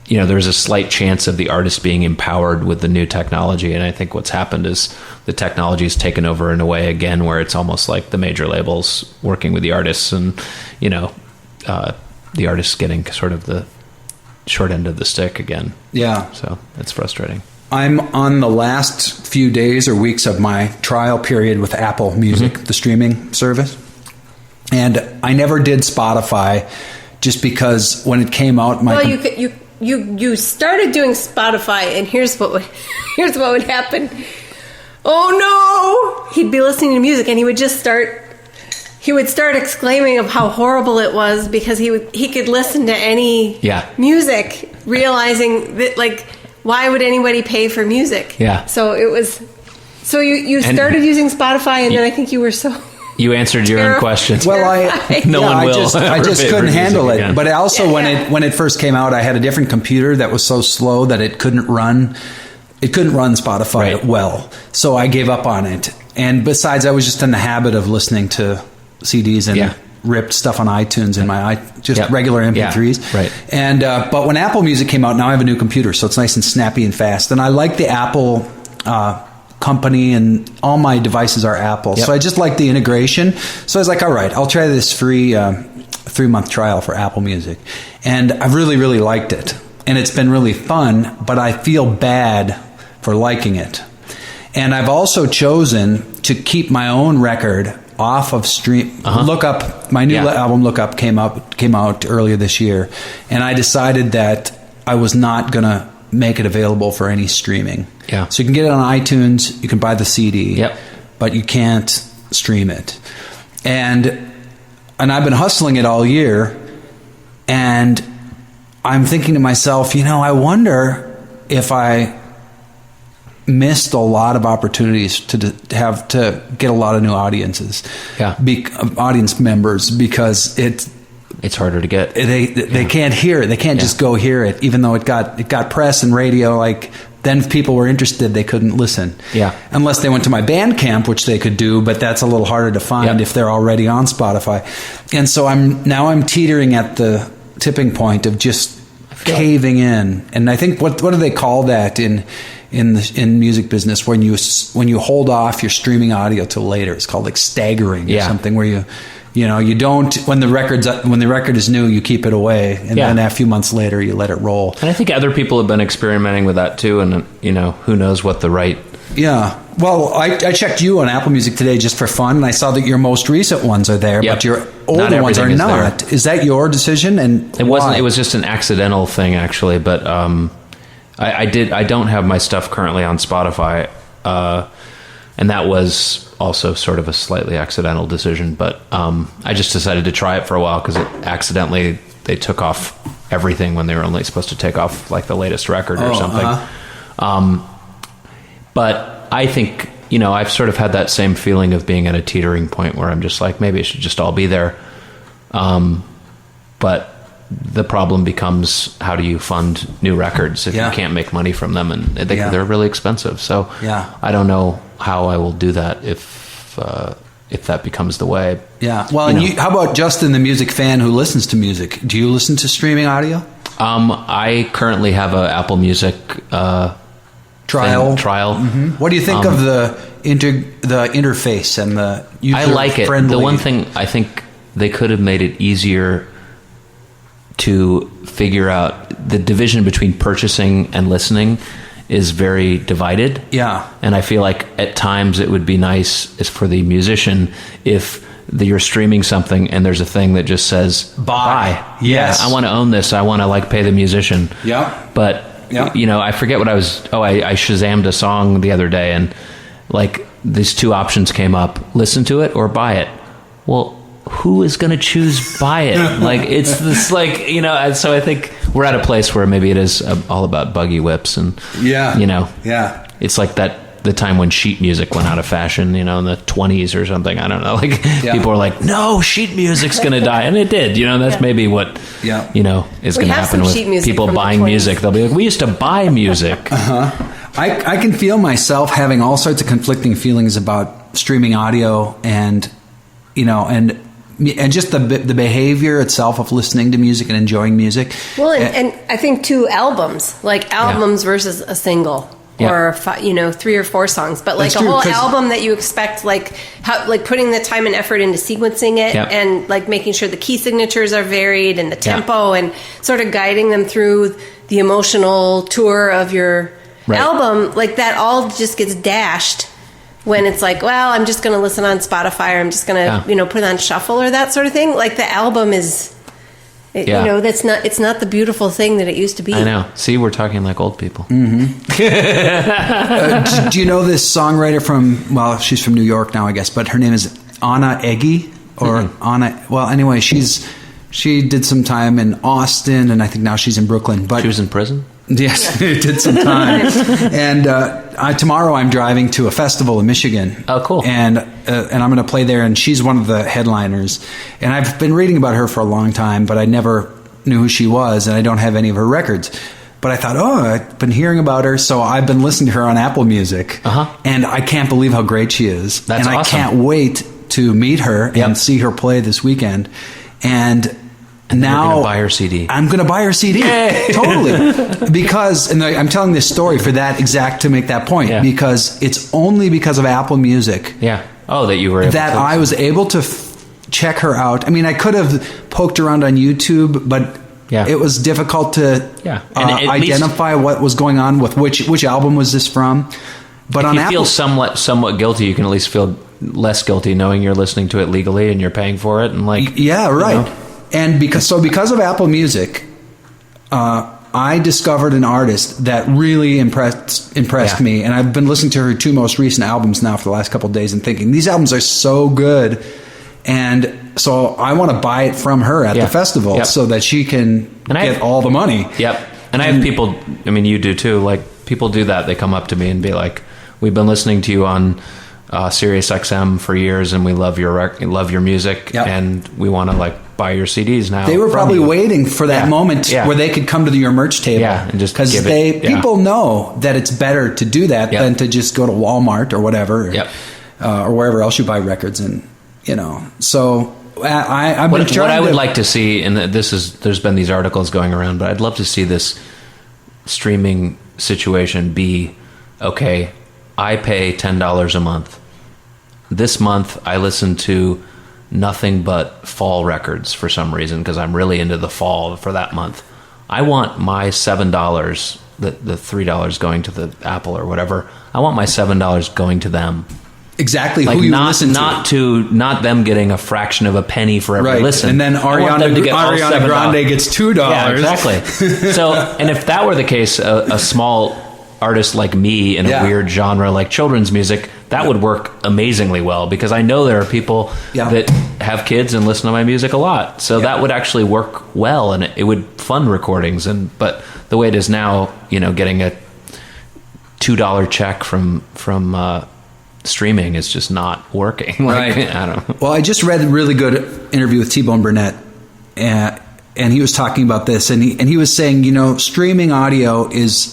there's a slight chance of the artist being empowered with the new technology, and I think what's happened is the technology has taken over in a way again where it's almost like the major labels working with the artists, and the artists getting sort of the short end of the stick again. Yeah, so it's frustrating. I'm on the last few days or weeks of my trial period with Apple Music, the streaming service. And I never did Spotify just because when it came out... You started doing Spotify, and here's what would happen. Oh, no! He'd be listening to music, and he would start exclaiming of how horrible it was because he could listen to any music, realizing that, why would anybody pay for music? Yeah. So it was. So you started using Spotify, and then I think you were so. You answered your own question. Well, no one will. I just couldn't handle it. Again. But also, when it first came out, I had a different computer that was so slow that it couldn't run. It couldn't run Spotify well, so I gave up on it. And besides, I was just in the habit of listening to CDs and ripped stuff on iTunes in my regular MP3s. Yeah. Right. And but when Apple Music came out, now I have a new computer, so it's nice and snappy and fast. And I like the Apple company, and all my devices are Apple, so I just like the integration. So I was like, all right, I'll try this free 3-month trial for Apple Music, and I've really, really liked it, and it's been really fun. But I feel bad for liking it, and I've also chosen to keep my own record off of stream. Look Up, my new album Look Up came out earlier this year, and I decided that I was not gonna make it available for any streaming. So you can get it on iTunes, you can buy the CD, but you can't stream it. And I've been hustling it all year, and I'm thinking to myself, I wonder if I missed a lot of opportunities to get a lot of new audiences, audience members, because it's harder to get. They can't hear it. They can't just go hear it, even though it got press and radio. Then if people were interested, they couldn't listen. Unless they went to my Bandcamp, which they could do, but that's a little harder to find if they're already on Spotify. And so I'm teetering at the tipping point of just caving in. And I think what do they call that in music business when you hold off your streaming audio till later? It's called staggering or something, where you don't, when the record is new, you keep it away, and then a few months later you let it roll. And I think other people have been experimenting with that too, and who knows what the right. Well, I checked you on Apple Music today just for fun, and I saw that your most recent ones are there, but your older ones are not. Is that your decision? And it wasn't. It was just an accidental thing, actually. But I don't have my stuff currently on Spotify, and that was also sort of a slightly accidental decision. But I just decided to try it for a while because accidentally they took off everything when they were only supposed to take off the latest record or something. But I think, I've sort of had that same feeling of being at a teetering point where I'm just like, maybe it should just all be there. But the problem becomes, how do you fund new records if you can't make money from them, and they're really expensive. So I don't know how I will do that if that becomes the way. Well, and how about Justin, the music fan who listens to music? Do you listen to streaming audio? I currently have a Apple Music trial. Mm-hmm. What do you think of the interface and the user? I like it. The one thing I think they could have made it easier to figure out the division between purchasing and listening is very divided. Yeah. And I feel like at times it would be nice is for the musician if you're streaming something and there's a thing that just says buy. Yes. Yeah, I want to own this. I want to like pay the musician. Yeah. But you know, I forget what I Shazammed a song the other day, and like these two options came up: listen to it or buy it. Well, who is going to choose buy it? Like, it's this, like, you know, so I think we're at a place where maybe it is all about buggy whips and, you know, it's like the time when sheet music went out of fashion, you know, in the 20s or something. I don't know. Like, people are like, no, sheet music's going to die. And it did, you know, that's maybe what, you know, is going to happen with people buying music. They'll be like, we used to buy music. I can feel myself having all sorts of conflicting feelings about streaming audio and, you know, and just the behavior itself of listening to music and enjoying music. Well, and I think too, albums versus a single or you know, 3 or 4 songs, but like a whole album that you expect, like putting the time and effort into sequencing it and like making sure the key signatures are varied and the tempo and sort of guiding them through the emotional tour of your album, like that all just gets dashed when it's like, well, I'm just going to listen on Spotify, or I'm just going to, you know, put it on shuffle or that sort of thing. Like the album is, you know, it's not the beautiful thing that it used to be. I know. See, we're talking like old people. Mm-hmm. Do you know this songwriter well, she's from New York now, I guess, but her name is Anna Eggy or Anna. Well, anyway, she did some time in Austin, and I think now she's in Brooklyn. But she was in prison? Yes, it did some time. And tomorrow I'm driving to a festival in Michigan. Oh, cool. And I'm going to play there, and she's one of the headliners. And I've been reading about her for a long time, but I never knew who she was, and I don't have any of her records. But I thought, I've been hearing about her, so I've been listening to her on Apple Music. And I can't believe how great she is. That's awesome. I can't wait to meet her and see her play this weekend. And now you're going to buy her CD. I'm going to buy her CD. Yay! Totally. Because, and I'm telling this story for that to make that point, because it's only because of Apple Music. Oh, that you were able I was able to check her out. I mean, I could have poked around on YouTube, but it was difficult to identify what was going on with which album was this from. But if on you Apple, feel somewhat guilty, you can at least feel less guilty knowing you're listening to it legally and you're paying for it, and like right. You know. And because of Apple Music, I discovered an artist that really impressed me, and I've been listening to her 2 most recent albums now for the last couple of days and thinking these albums are so good, and so I want to buy it from her at the festival so that she can get all the money. And I have people, I mean, you do too, like people do that. They come up to me and be like, we've been listening to you on Sirius XM for years, and we love your music, and we want to like buy your CDs now. They were probably waiting for that moment where they could come to your merch table, and just because people know that it's better to do that than to just go to Walmart or whatever, or wherever else you buy records, and you know. So I've been trying. What I would like to see, and there's been these articles going around, but I'd love to see this streaming situation be okay. I pay $10 a month. This month I listen to nothing but fall records for some reason, because I'm really into the fall for that month. I want my $7, the $3 going to the Apple or whatever. I want my $7 going to them. Exactly, like who you listen to. Not them getting a fraction of a penny for every listen. And then Ariana Grande gets $2. Yeah, exactly. So, and if that were the case, a small artist like me in a weird genre like children's music, that would work amazingly well, because I know there are people that have kids and listen to my music a lot. So that would actually work well, and it would fund recordings. But the way it is now, you know, getting a $2 check from streaming is just not working. Like, I don't know. Well, I just read a really good interview with T-Bone Burnett, and he was talking about this, and he was saying, you know, streaming audio has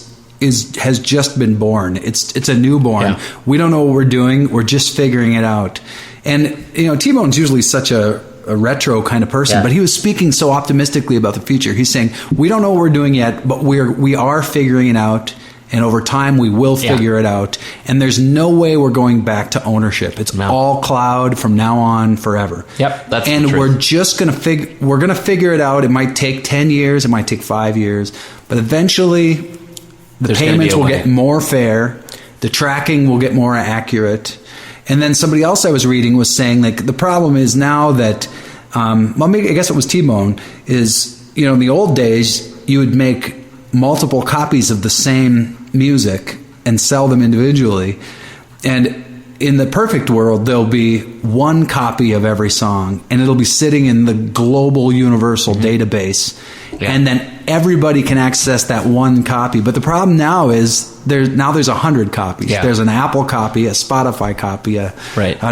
just been born. It's a newborn. We don't know what we're doing. We're just figuring it out. And you know, T-Bone's usually such a retro kind of person, but he was speaking so optimistically about the future. He's saying, we don't know what we're doing yet, but we are figuring it out. And over time, we will figure it out. And there's no way we're going back to ownership. It's all cloud from now on forever. That's and the truth. we're just going to figure it out. It might take 10 years. It might take 5 years. But eventually, the payments will get more fair, the tracking will get more accurate. And then somebody else I was reading was saying, like, the problem is now that, maybe, I guess it was T-Bone, is, in the old days, you would make multiple copies of the same music and sell them individually. And in the perfect world, there'll be one copy of every song, and it'll be sitting in the global universal database. Yeah. And then everybody can access that one copy. But the problem now is there's 100 copies. Yeah. There's an Apple copy, a Spotify copy, an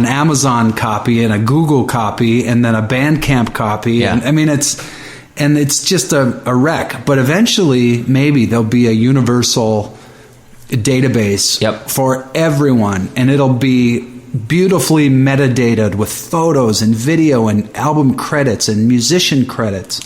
Amazon copy, and a Google copy, and then a Bandcamp copy. Yeah. And it's just a wreck. But eventually, maybe there'll be a universal database for everyone, and it'll be beautifully metadataed with photos and video and album credits and musician credits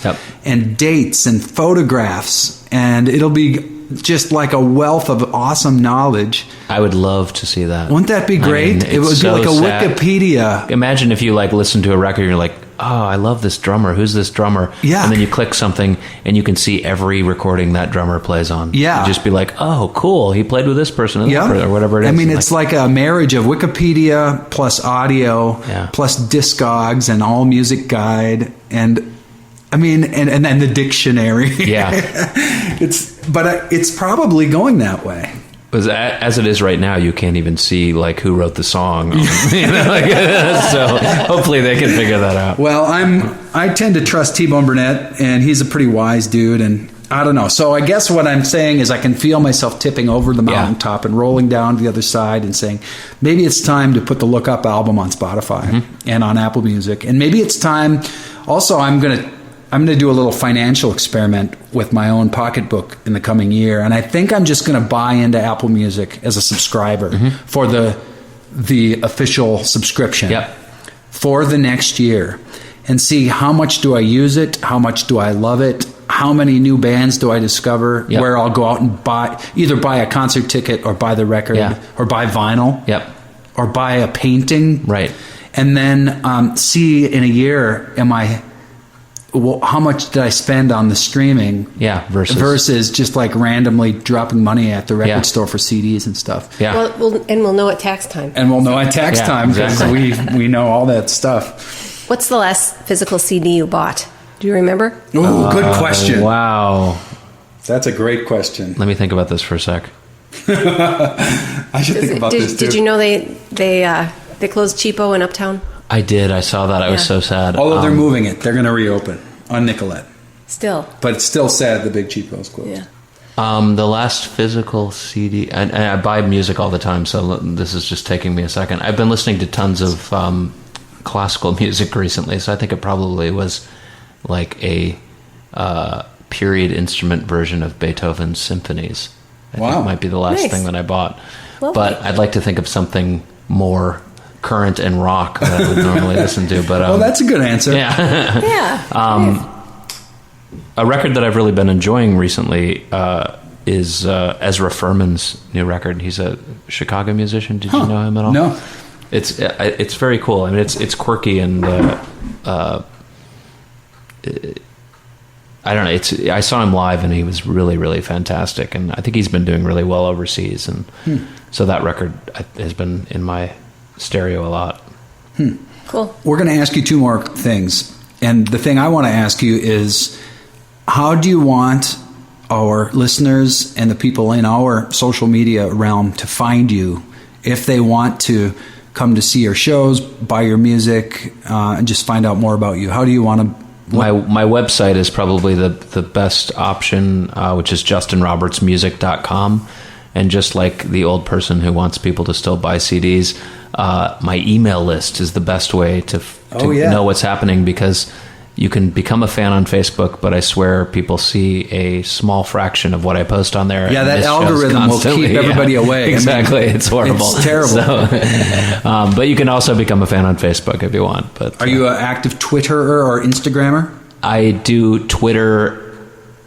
and dates and photographs, and it'll be just like a wealth of awesome knowledge. I would love to see that. Wouldn't that be great? It would be like a Wikipedia. Imagine if you listen to a record and you're like, oh, I love this drummer. Who's this drummer? Yeah. And then you click something and you can see every recording that drummer plays on. Yeah. You just be like, oh, cool. He played with this person or whatever it is. It's like a marriage of Wikipedia plus audio plus Discogs and All Music Guide and then the dictionary. Yeah. It's probably going that way. Because as it is right now, you can't even see who wrote the song. So hopefully they can figure that out. Well, I tend to trust T-Bone Burnett, and he's a pretty wise dude, and I don't know. So I guess what I'm saying is I can feel myself tipping over the mountaintop and rolling down to the other side and saying, maybe it's time to put the Look Up album on Spotify and on Apple Music, and maybe it's time. Also, I'm going to do a little financial experiment with my own pocketbook in the coming year, and I think I'm just going to buy into Apple Music as a subscriber for the official subscription for the next year, and see how much do I use it, how much do I love it, how many new bands do I discover, where I'll go out and either buy a concert ticket or buy the record or buy vinyl or buy a painting, and then see in a year, how much did I spend on the streaming? Versus just randomly dropping money at the record store for CDs and stuff. Yeah. We'll know at tax time. And we'll know at tax time because we know all that stuff. What's the last physical CD you bought? Do you remember? Oh, good question. Wow. That's a great question. Let me think about this for a sec. I should think about this too. Did you know they closed Cheapo in Uptown? I did. I saw that. I was so sad. Although they're moving it. They're going to reopen on Nicolette. Still. But it's still sad the Big Cheapo's closed. Yeah. The last physical CD, and I buy music all the time, so this is just taking me a second. I've been listening to tons of classical music recently, so I think it probably was a period instrument version of Beethoven's symphonies. I think it might be the last thing that I bought. Lovely. But I'd like to think of something more current and rock that I would normally listen to, but well, that's a good answer. A record that I've really been enjoying recently is Ezra Furman's new record. He's a Chicago musician. Did you know him at all? No. It's very cool. I mean, it's quirky and I don't know. I saw him live and he was really, really fantastic, and I think he's been doing really well overseas, and so that record has been in my stereo a lot. Cool. We're going to ask you two more things, and the thing I want to ask you is, how do you want our listeners and the people in our social media realm to find you if they want to come to see your shows, buy your music, and just find out more about you? How do you want to? My website is probably the best option, which is justinrobertsmusic.com. And just like the old person who wants people to still buy CDs, my email list is the best way to know what's happening, because you can become a fan on Facebook, but I swear people see a small fraction of what I post on there. Yeah, that algorithm will keep everybody away. Exactly. It's horrible. It's terrible. So, but you can also become a fan on Facebook if you want. But are you an active Twitterer or Instagrammer? I do Twitter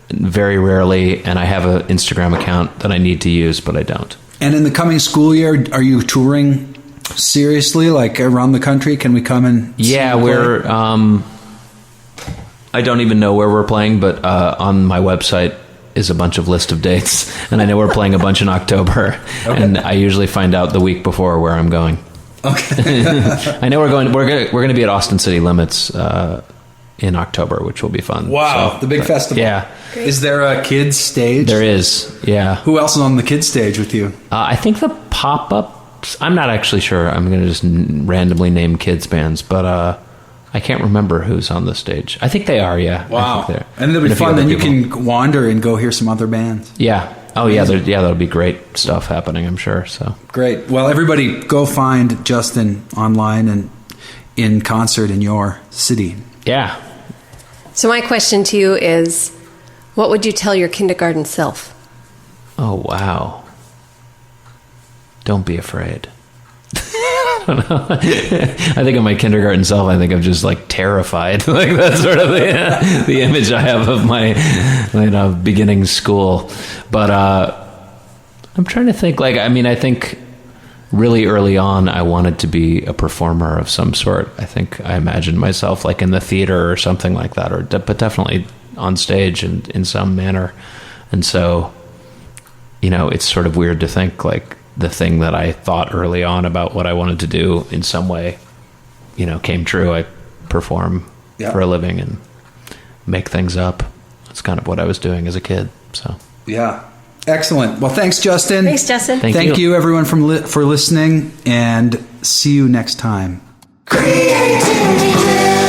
very rarely, and I have an Instagram account that I need to use, but I don't. And in the coming school year, are you touring seriously, around the country? Can we come and see you play? We're... I don't even know where we're playing, but on my website, is a bunch of list of dates, and I know we're playing a bunch in October, and I usually find out the week before where I'm going. Okay. I know we're going to be at Austin City Limits in October, which will be fun. Wow, the big festival. Yeah. Great. Is there a kids stage? There is, yeah. Who else is on the kids stage with you? I think the pop-ups, I'm not actually sure. I'm going to just randomly name kids bands, but I can't remember who's on the stage. I think they are, yeah. Wow. And it'll be fun. Then you can wander and go hear some other bands. Yeah. Oh, yeah. That'll be great stuff happening, I'm sure. So great. Well, everybody go find Justin online and in concert in your city. Yeah. So my question to you is, what would you tell your kindergarten self? Oh, wow. Don't be afraid. I don't know. I think of my kindergarten self, I think I'm just like terrified. Like that's sort of the image I have of my beginning school. But I'm trying to think, I think really early on I wanted to be a performer of some sort. I think I imagined myself like in the theater or something like that, but definitely on stage in some manner. And so, it's sort of weird to think like the thing that I thought early on about what I wanted to do in some way, came true. I perform for a living and make things up. That's kind of what I was doing as a kid. So yeah, excellent. Well, thanks, Justin. Thanks, Justin. Thank you everyone for listening, and see you next time. Creativity.